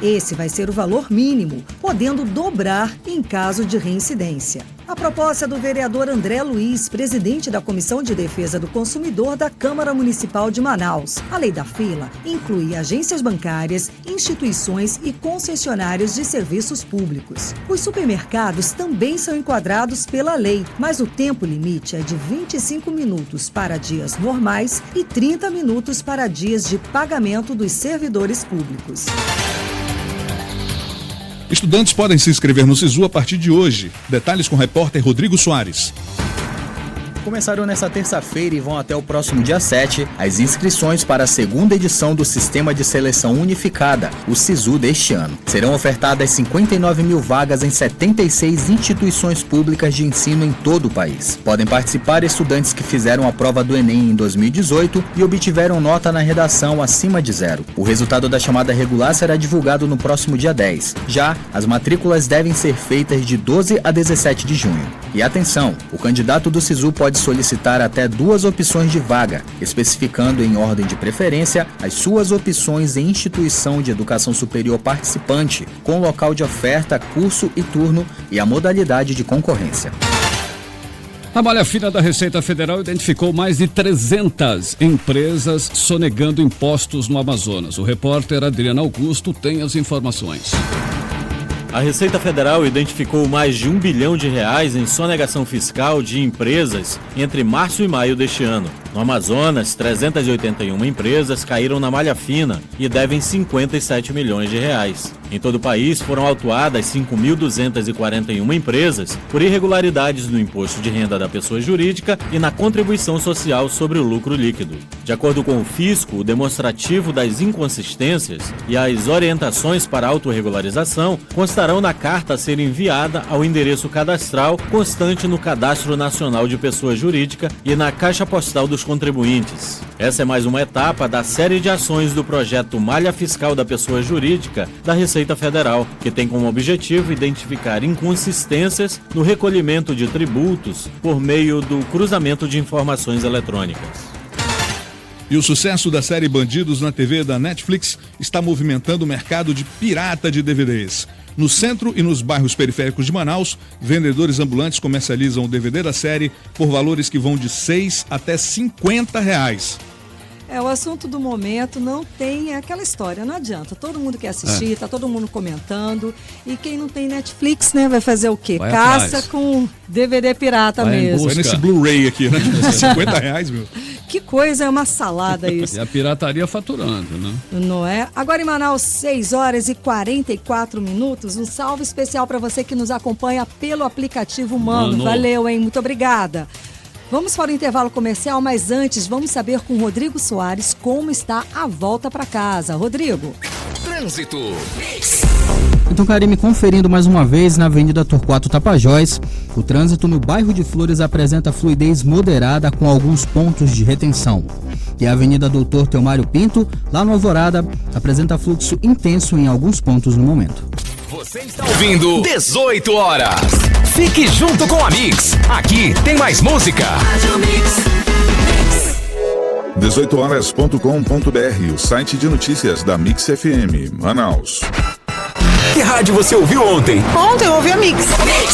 Esse vai ser o valor mínimo, podendo dobrar em caso de reincidência. A proposta do vereador André Luiz, presidente da Comissão de Defesa do Consumidor da Câmara Municipal de Manaus. A lei da fila inclui agências bancárias, instituições e concessionários de serviços públicos. Os supermercados também são enquadrados pela lei, mas o tempo limite é de 25 minutos para dias normais e 30 minutos para dias de pagamento dos servidores públicos. Estudantes podem se inscrever no SISU a partir de hoje. Detalhes com o repórter Rodrigo Soares. Começaram nesta terça-feira e vão até o próximo dia 7 as inscrições para a segunda edição do Sistema de Seleção Unificada, o SISU, deste ano. Serão ofertadas 59 mil vagas em 76 instituições públicas de ensino em todo o país. Podem participar estudantes que fizeram a prova do Enem em 2018 e obtiveram nota na redação acima de 0. O resultado da chamada regular será divulgado no próximo dia 10. Já, as matrículas devem ser feitas de 12 a 17 de junho. E atenção, o candidato do SISU pode solicitar até 2 opções de vaga, especificando em ordem de preferência as suas opções em instituição de educação superior participante, com local de oferta, curso e turno e a modalidade de concorrência. A malha fina da Receita Federal identificou mais de 300 empresas sonegando impostos no Amazonas. O repórter Adriano Augusto tem as informações. A Receita Federal identificou mais de R$1 bilhão em sonegação fiscal de empresas entre março e maio deste ano. No Amazonas, 381 empresas caíram na malha fina e devem R$57 milhões. Em todo o país, foram autuadas 5.241 empresas por irregularidades no imposto de renda da pessoa jurídica e na contribuição social sobre o lucro líquido. De acordo com o fisco, o demonstrativo das inconsistências e as orientações para autorregularização constarão na carta a ser enviada ao endereço cadastral constante no Cadastro Nacional de Pessoa Jurídica e na Caixa Postal dos contribuintes. Essa é mais uma etapa da série de ações do projeto Malha Fiscal da Pessoa Jurídica da Receita Federal, que tem como objetivo identificar inconsistências no recolhimento de tributos por meio do cruzamento de informações eletrônicas. E o sucesso da série Bandidos na TV da Netflix está movimentando o mercado de pirata de DVDs. No centro e nos bairros periféricos de Manaus, vendedores ambulantes comercializam o DVD da série por valores que vão de R$6 até R$50. O assunto do momento não tem aquela história, não adianta. Todo mundo quer assistir, tá todo mundo comentando. E quem não tem Netflix, né, vai fazer o quê? Vai Caça atrás. Com DVD pirata mesmo. Vai nesse Blu-ray aqui, né? R$50, meu. Que coisa, é uma salada isso. E a pirataria faturando, né? Não é? Agora em Manaus, 6h44. Um salve especial para você que nos acompanha pelo aplicativo Mano. Valeu, hein? Muito obrigada. Vamos para o intervalo comercial, mas antes vamos saber com o Rodrigo Soares como está a volta para casa. Rodrigo. Trânsito. Então, Karime, conferindo mais uma vez na Avenida Torquato Tapajós, o trânsito no bairro de Flores apresenta fluidez moderada com alguns pontos de retenção. E a Avenida Doutor Teomário Pinto, lá no Alvorada, apresenta fluxo intenso em alguns pontos no momento. Você está ouvindo 18 horas. Fique junto com a Mix. Aqui tem mais música. 18horas.com.br, o site de notícias da Mix FM, Manaus. Que rádio você ouviu ontem? Ontem eu ouvi a Mix.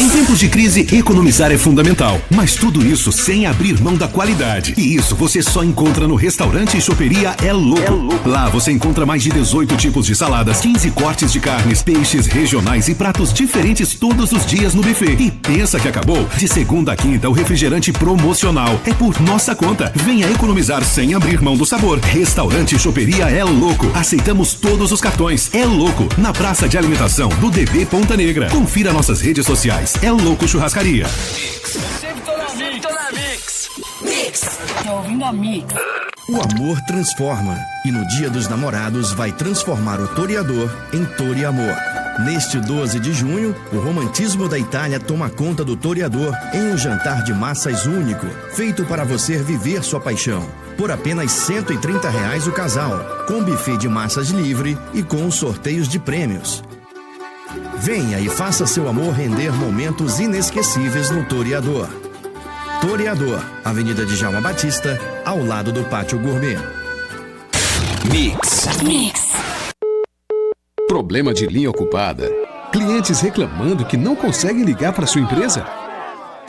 Em tempos de crise, economizar é fundamental, mas tudo isso sem abrir mão da qualidade. E isso você só encontra no restaurante e choperia É Louco. Lá você encontra mais de 18 tipos de saladas, 15 cortes de carnes, peixes regionais e pratos diferentes todos os dias no buffet. E pensa que acabou? De segunda a quinta, o refrigerante promocional é por nossa conta. Venha economizar sem abrir mão do sabor. Restaurante e choperia É Louco. Aceitamos todos os cartões. É Louco, na Praça de Alimentação do DB Ponta Negra. Confira nossas redes sociais. É Louco Churrascaria. Sempre tô na Mix. Mix. Tá ouvindo a Mix. O amor transforma. E no Dia dos Namorados vai transformar o Toreador em Toreamor. Neste 12 de junho, o romantismo da Itália toma conta do Toreador em um jantar de massas único, feito para você viver sua paixão. Por apenas R$130 o casal, com buffet de massas livre e com sorteios de prêmios. Venha e faça seu amor render momentos inesquecíveis no Toreador. Toreador, Avenida de Djalma Batista, ao lado do Pátio Gourmet. Mix. Problema de linha ocupada? Clientes reclamando que não conseguem ligar para sua empresa?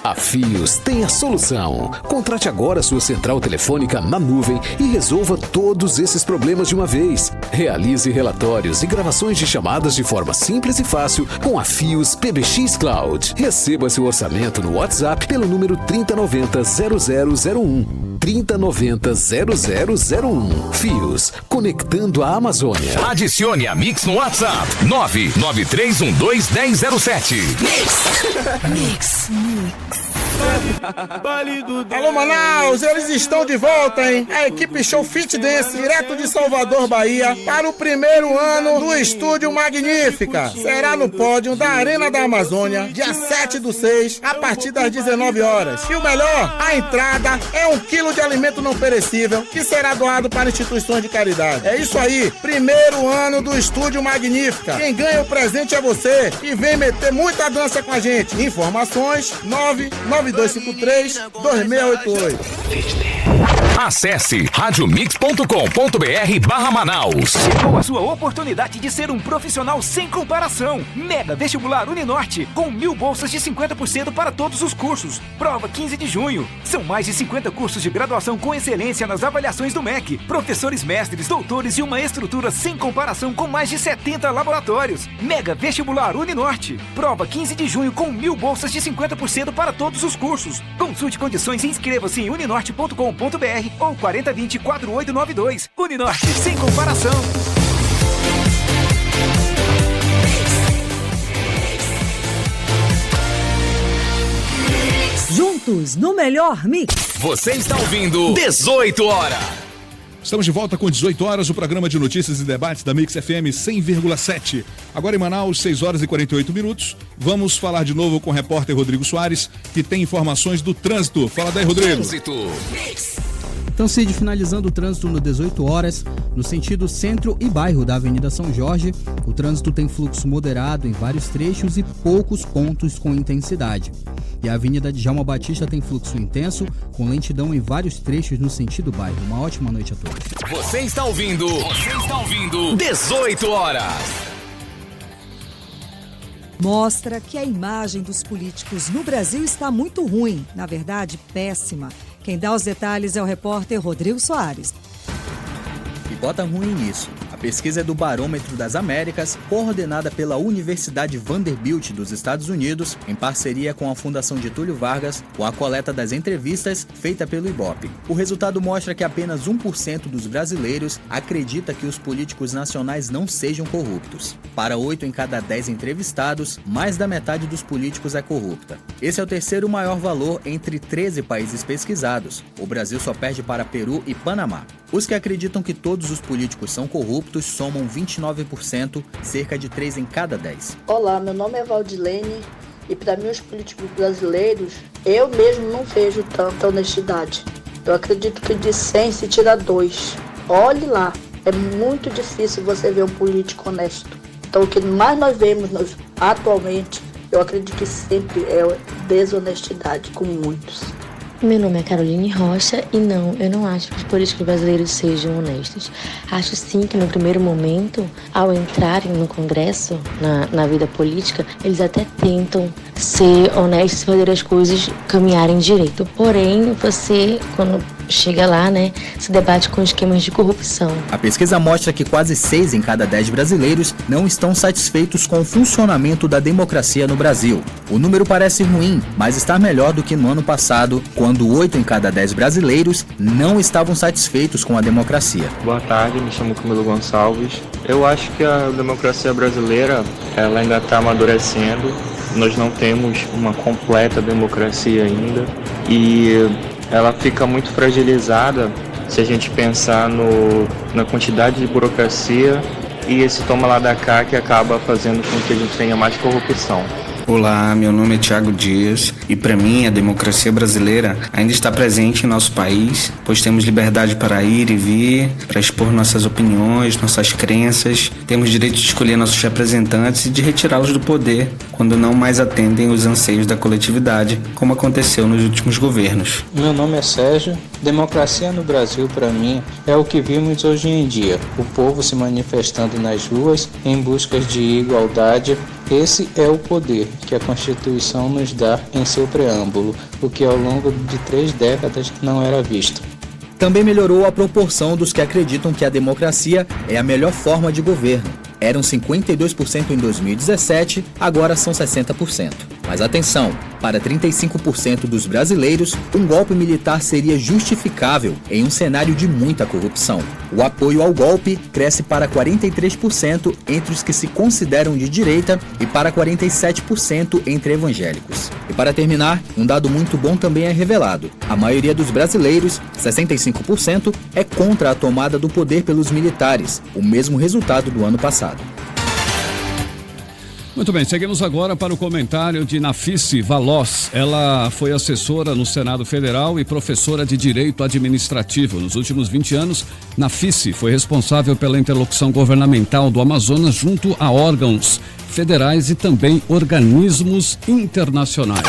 A Fios tem a solução. Contrate agora sua central telefônica na nuvem e resolva todos esses problemas de uma vez. Realize relatórios e gravações de chamadas de forma simples e fácil com a Fios PBX Cloud. Receba seu orçamento no WhatsApp pelo número 3090-0001. 3090-0001. Fios, conectando a Amazônia. Adicione a Mix no WhatsApp. 993121007. Mix. Alô, Manaus, eles estão de volta, hein? A equipe Show Fit Dance, direto de Salvador, Bahia, para o primeiro ano do Estúdio Magnífica. Será no pódio da Arena da Amazônia, dia 7/6, a partir das 19 horas. E o melhor, a entrada é 1 quilo de alimento não perecível, que será doado para instituições de caridade. É isso aí, primeiro ano do Estúdio Magnífica. Quem ganha o presente é você, e vem meter muita dança com a gente. Informações, 99253-2688. Acesse radiomix.com.br/Manaus. Chegou a sua oportunidade de ser um profissional sem comparação. Mega Vestibular Uninorte, com 1000 bolsas de 50% para todos os cursos. Prova 15 de junho. São mais de 50 cursos de graduação com excelência nas avaliações do MEC. Professores mestres, doutores e uma estrutura sem comparação com mais de 70 laboratórios. Mega Vestibular Uninorte. Prova 15 de junho com 1000 bolsas de 50% para todos os cursos. Consulte condições e inscreva-se em uninorte.com.br ou 4020-4892. Uninorte, sem comparação. Juntos, no melhor mix. Você está ouvindo 18 horas. Estamos de volta com 18 horas, o programa de notícias e debates da Mix FM 100,7. Agora em Manaus, 6h48. Vamos falar de novo com o repórter Rodrigo Soares, que tem informações do trânsito. Fala daí, Rodrigo. Trânsito. Então, Cid, finalizando o trânsito no 18 horas, no sentido centro e bairro da Avenida São Jorge, o trânsito tem fluxo moderado em vários trechos e poucos pontos com intensidade. E a Avenida Djalma Batista tem fluxo intenso, com lentidão em vários trechos no sentido bairro. Uma ótima noite a todos. Você está ouvindo 18 horas. Mostra que a imagem dos políticos no Brasil está muito ruim, na verdade, péssima. Quem dá os detalhes é o repórter Rodrigo Soares. E bota ruim nisso. A pesquisa é do Barômetro das Américas, coordenada pela Universidade Vanderbilt dos Estados Unidos, em parceria com a Fundação Getúlio Vargas, com a coleta das entrevistas feita pelo Ibope. O resultado mostra que apenas 1% dos brasileiros acredita que os políticos nacionais não sejam corruptos. Para 8 em cada 10 entrevistados, mais da metade dos políticos é corrupta. Esse é o terceiro maior valor entre 13 países pesquisados. O Brasil só perde para Peru e Panamá. Os que acreditam que todos os políticos são corruptos somam 29%, cerca de 3 em cada 10. Olá, meu nome é Valdilene e para mim os políticos brasileiros, eu mesmo não vejo tanta honestidade. Eu acredito que de 100 se tira 2. Olhe lá, é muito difícil você ver um político honesto. Então o que mais nós vemos atualmente, eu acredito que sempre é desonestidade com muitos. Meu nome é Caroline Rocha e não, eu não acho que os políticos brasileiros sejam honestos. Acho sim que no primeiro momento, ao entrarem no Congresso, na vida política, eles até tentam ser honestos e fazer as coisas caminharem direito. Porém, você, quando chega lá, se debate com esquemas de corrupção. A pesquisa mostra que quase 6 em cada 10 brasileiros não estão satisfeitos com o funcionamento da democracia no Brasil. O número parece ruim, mas está melhor do que no ano passado, quando 8 em cada 10 brasileiros não estavam satisfeitos com a democracia. Boa tarde, me chamo Camilo Gonçalves. Eu acho que a democracia brasileira ela ainda está amadurecendo. Nós não temos uma completa democracia ainda e ela fica muito fragilizada se a gente pensar na quantidade de burocracia e esse toma lá da cá que acaba fazendo com que a gente tenha mais corrupção. Olá, meu nome é Thiago Dias e para mim a democracia brasileira ainda está presente em nosso país, pois temos liberdade para ir e vir, para expor nossas opiniões, nossas crenças, temos direito de escolher nossos representantes e de retirá-los do poder quando não mais atendem os anseios da coletividade, como aconteceu nos últimos governos. Meu nome é Sérgio. Democracia no Brasil, para mim, é o que vimos hoje em dia. O povo se manifestando nas ruas em busca de igualdade. Esse é o poder que a Constituição nos dá em seu preâmbulo, o que ao longo de 3 décadas não era visto. Também melhorou a proporção dos que acreditam que a democracia é a melhor forma de governo. Eram 52% em 2017, agora são 60%. Mas atenção, para 35% dos brasileiros, um golpe militar seria justificável em um cenário de muita corrupção. O apoio ao golpe cresce para 43% entre os que se consideram de direita e para 47% entre evangélicos. E para terminar, um dado muito bom também é revelado. A maioria dos brasileiros, 65%, é contra a tomada do poder pelos militares, o mesmo resultado do ano passado. Muito bem, seguimos agora para o comentário de Nafice Valós. Ela foi assessora no Senado Federal e professora de Direito Administrativo. Nos últimos 20 anos, Nafice foi responsável pela interlocução governamental do Amazonas junto a órgãos federais e também organismos internacionais.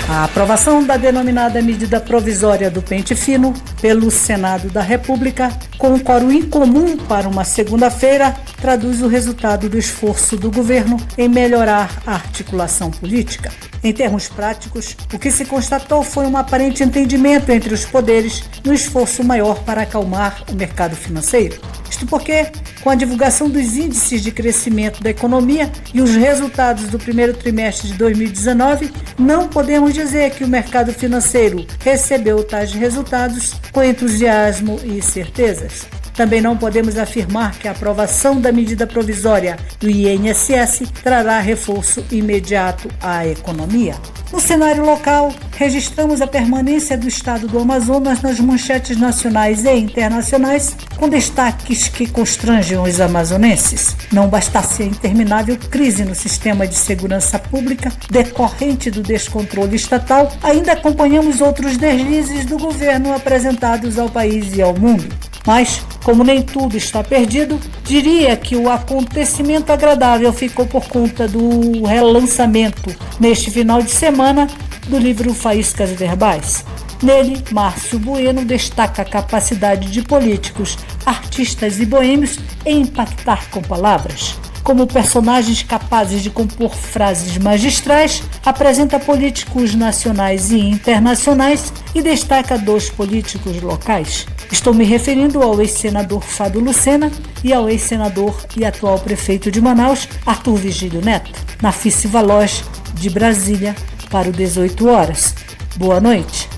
A aprovação da denominada medida provisória do pente fino pelo Senado da República, com um quórum incomum para uma segunda-feira, traduz o resultado do esforço do governo em melhorar a articulação política. Em termos práticos, o que se constatou foi um aparente entendimento entre os poderes no esforço maior para acalmar o mercado financeiro. Isto porque, com a divulgação dos índices de crescimento da economia e os resultados do primeiro trimestre de 2019, não podemos dizer que o mercado financeiro recebeu tais resultados com entusiasmo e certezas. Também não podemos afirmar que a aprovação da medida provisória do INSS trará reforço imediato à economia. No cenário local, registramos a permanência do estado do Amazonas nas manchetes nacionais e internacionais, com destaques que constrangem os amazonenses. Não bastasse a interminável crise no sistema de segurança pública decorrente do descontrole estatal, ainda acompanhamos outros deslizes do governo apresentados ao país e ao mundo. Mas, como nem tudo está perdido, diria que o acontecimento agradável ficou por conta do relançamento, neste final de semana, do livro Faíscas Verbais. Nele, Márcio Bueno destaca a capacidade de políticos, artistas e boêmios em impactar com palavras. Como personagens capazes de compor frases magistrais, apresenta políticos nacionais e internacionais e destaca 2 políticos locais. Estou me referindo ao ex-senador Fábio Lucena e ao ex-senador e atual prefeito de Manaus, Arthur Vigílio Neto. Nafice Valois, de Brasília, para o 18 horas. Boa noite.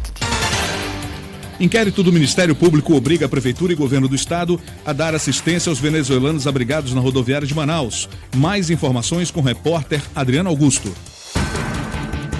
Inquérito do Ministério Público obriga a Prefeitura e Governo do Estado a dar assistência aos venezuelanos abrigados na rodoviária de Manaus. Mais informações com o repórter Adriano Augusto.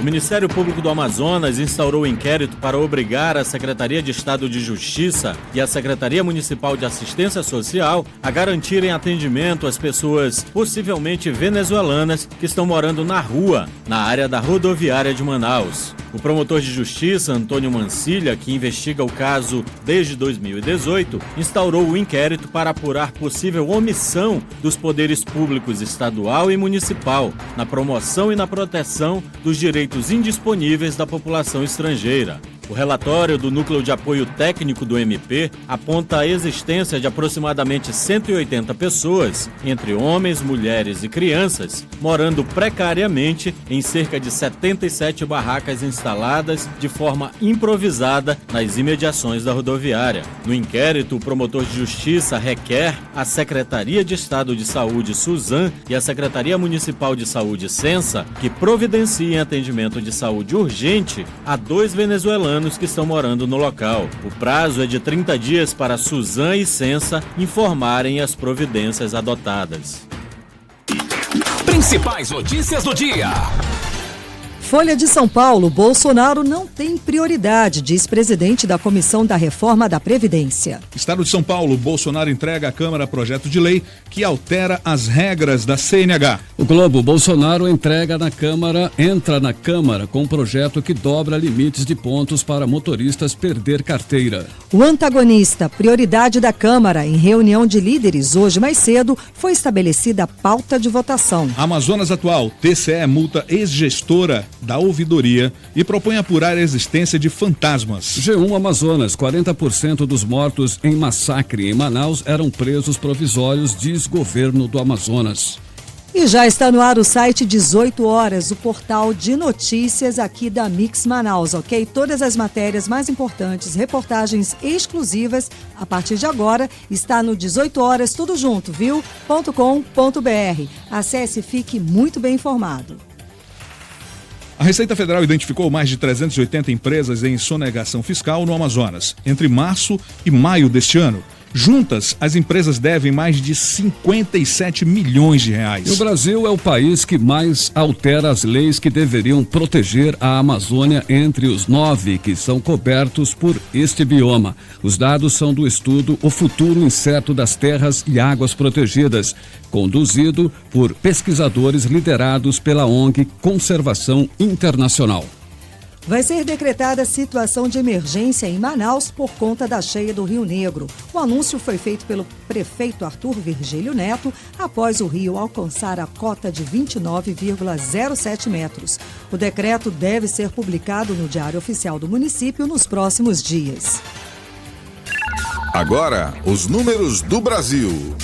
O Ministério Público do Amazonas instaurou inquérito para obrigar a Secretaria de Estado de Justiça e a Secretaria Municipal de Assistência Social a garantirem atendimento às pessoas possivelmente venezuelanas que estão morando na rua, na área da rodoviária de Manaus. O promotor de justiça, Antônio Mancilha, que investiga o caso desde 2018, instaurou o inquérito para apurar possível omissão dos poderes públicos estadual e municipal na promoção e na proteção dos direitos indisponíveis da população estrangeira. O relatório do Núcleo de Apoio Técnico do MP aponta a existência de aproximadamente 180 pessoas, entre homens, mulheres e crianças, morando precariamente em cerca de 77 barracas instaladas de forma improvisada nas imediações da rodoviária. No inquérito, o promotor de justiça requer à Secretaria de Estado de Saúde, Suzan, e à Secretaria Municipal de Saúde, Sensa, que providenciem atendimento de saúde urgente a 2 venezuelanos que estão morando no local. O prazo é de 30 dias para Suzan e Sensa informarem as providências adotadas. Principais notícias do dia. Folha de São Paulo, Bolsonaro não tem prioridade, diz presidente da Comissão da Reforma da Previdência. Estado de São Paulo, Bolsonaro entrega à Câmara projeto de lei que altera as regras da CNH. O Globo, Bolsonaro entra na Câmara com um projeto que dobra limites de pontos para motoristas perder carteira. O antagonista, prioridade da Câmara, em reunião de líderes hoje mais cedo, foi estabelecida a pauta de votação. Amazonas Atual, TCE multa ex-gestora da ouvidoria e propõe apurar a existência de fantasmas. G1 Amazonas, 40% dos mortos em massacre em Manaus eram presos provisórios, diz governo do Amazonas. E já está no ar o site 18 horas, o portal de notícias aqui da Mix Manaus, ok? Todas as matérias mais importantes, reportagens exclusivas, a partir de agora, está no 18 horas, tudo junto, viu? .com.br. Acesse e fique muito bem informado. A Receita Federal identificou mais de 380 empresas em sonegação fiscal no Amazonas, entre março e maio deste ano. Juntas, as empresas devem mais de 57 milhões de reais. E o Brasil é o país que mais altera as leis que deveriam proteger a Amazônia entre os 9 que são cobertos por este bioma. Os dados são do estudo O Futuro Incerto das Terras e Águas Protegidas, conduzido por pesquisadores liderados pela ONG Conservação Internacional. Vai ser decretada situação de emergência em Manaus por conta da cheia do Rio Negro. O anúncio foi feito pelo prefeito Arthur Vigílio Neto após o rio alcançar a cota de 29,07 metros. O decreto deve ser publicado no Diário Oficial do município nos próximos dias. Agora, os números do Brasil.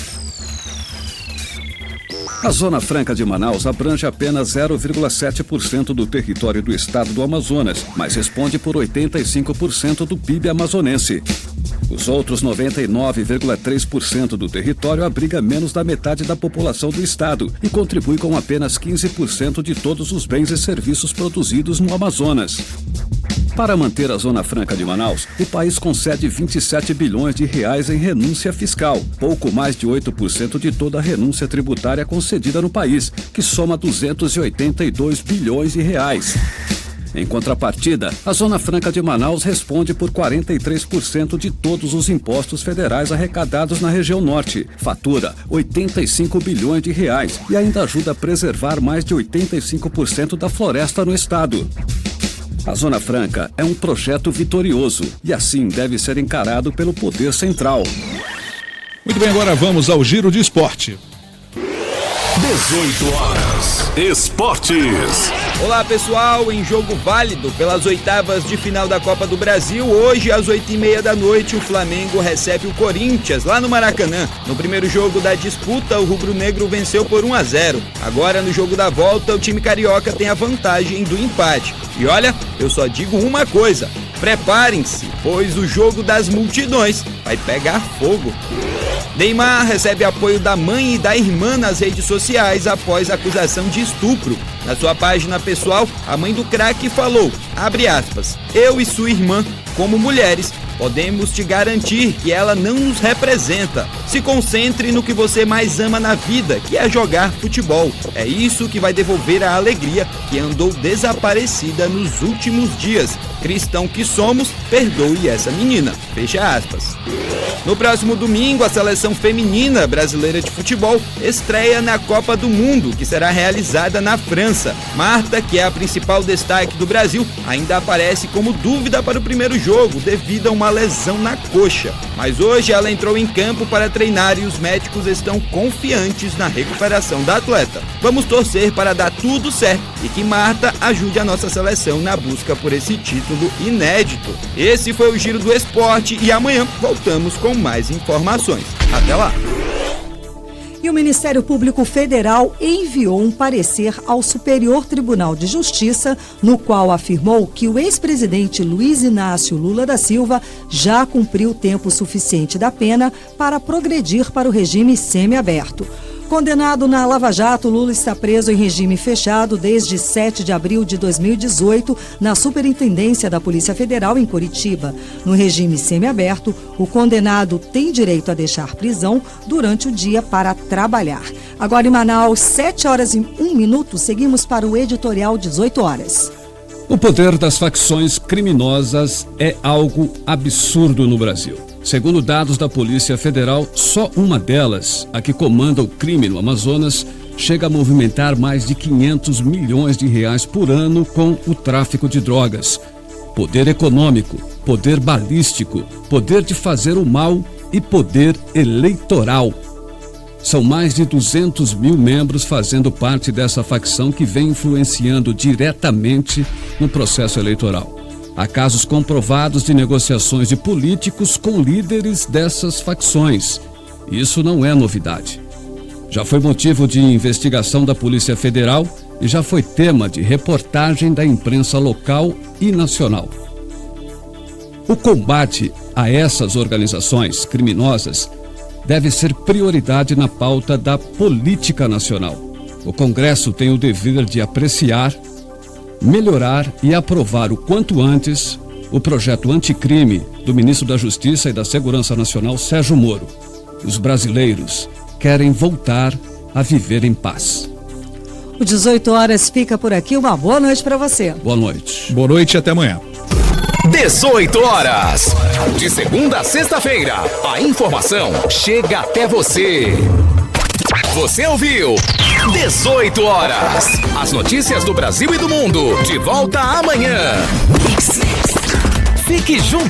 A Zona Franca de Manaus abrange apenas 0,7% do território do estado do Amazonas, mas responde por 85% do PIB amazonense. Os outros 99,3% do território abriga menos da metade da população do estado e contribui com apenas 15% de todos os bens e serviços produzidos no Amazonas. Para manter a Zona Franca de Manaus, o país concede 27 bilhões de reais em renúncia fiscal, pouco mais de 8% de toda a renúncia tributária concedida no país, que soma 282 bilhões de reais. Em contrapartida, a Zona Franca de Manaus responde por 43% de todos os impostos federais arrecadados na região norte, fatura 85 bilhões de reais e ainda ajuda a preservar mais de 85% da floresta no estado. A Zona Franca é um projeto vitorioso e assim deve ser encarado pelo poder central. Muito bem, agora vamos ao Giro de Esporte. 18 horas. Esportes. Olá pessoal, em jogo válido pelas oitavas de final da Copa do Brasil, hoje às 8h30 da noite o Flamengo recebe o Corinthians lá no Maracanã. No primeiro jogo da disputa, o rubro-negro venceu por 1-0. Agora no jogo da volta, o time carioca tem a vantagem do empate. E olha, eu só digo uma coisa, preparem-se, pois o jogo das multidões vai pegar fogo. Neymar recebe apoio da mãe e da irmã nas redes sociais após acusação de estupro. Na sua página pessoal, a mãe do craque falou, abre aspas, eu e sua irmã, como mulheres, podemos te garantir que ela não nos representa. Se concentre no que você mais ama na vida, que é jogar futebol. É isso que vai devolver a alegria que andou desaparecida nos últimos dias. Cristão que somos, perdoe essa menina. Fecha aspas. No próximo domingo, a seleção feminina brasileira de futebol estreia na Copa do Mundo, que será realizada na França. Marta, que é a principal destaque do Brasil, ainda aparece como dúvida para o primeiro jogo, devido a uma lesão na coxa. Mas hoje ela entrou em campo para treinar e os médicos estão confiantes na recuperação da atleta. Vamos torcer para dar tudo certo e que Marta ajude a nossa seleção na busca por esse título inédito. Esse foi o Giro do Esporte e amanhã voltamos com mais informações. Até lá! E o Ministério Público Federal enviou um parecer ao Superior Tribunal de Justiça, no qual afirmou que o ex-presidente Luiz Inácio Lula da Silva já cumpriu tempo suficiente da pena para progredir para o regime semiaberto. Condenado na Lava Jato, Lula está preso em regime fechado desde 7 de abril de 2018 na Superintendência da Polícia Federal em Curitiba. No regime semiaberto, o condenado tem direito a deixar prisão durante o dia para trabalhar. Agora em Manaus, 7 horas e 1 minuto, seguimos para o editorial 18 horas. O poder das facções criminosas é algo absurdo no Brasil. Segundo dados da Polícia Federal, só uma delas, a que comanda o crime no Amazonas, chega a movimentar mais de 500 milhões de reais por ano com o tráfico de drogas. Poder econômico, poder balístico, poder de fazer o mal e poder eleitoral. São mais de 200 mil membros fazendo parte dessa facção que vem influenciando diretamente no processo eleitoral. Há casos comprovados de negociações de políticos com líderes dessas facções. Isso não é novidade. Já foi motivo de investigação da Polícia Federal e já foi tema de reportagem da imprensa local e nacional. O combate a essas organizações criminosas deve ser prioridade na pauta da política nacional. O Congresso tem o dever de apreciar, melhorar e aprovar o quanto antes o projeto anticrime do ministro da Justiça e da Segurança Nacional, Sérgio Moro. Os brasileiros querem voltar a viver em paz. O 18 horas fica por aqui. Uma boa noite para você. Boa noite. Boa noite e até amanhã. 18 horas. De segunda a sexta-feira, a informação chega até você. Você ouviu 18 horas. As notícias do Brasil e do mundo. De volta amanhã. Fique junto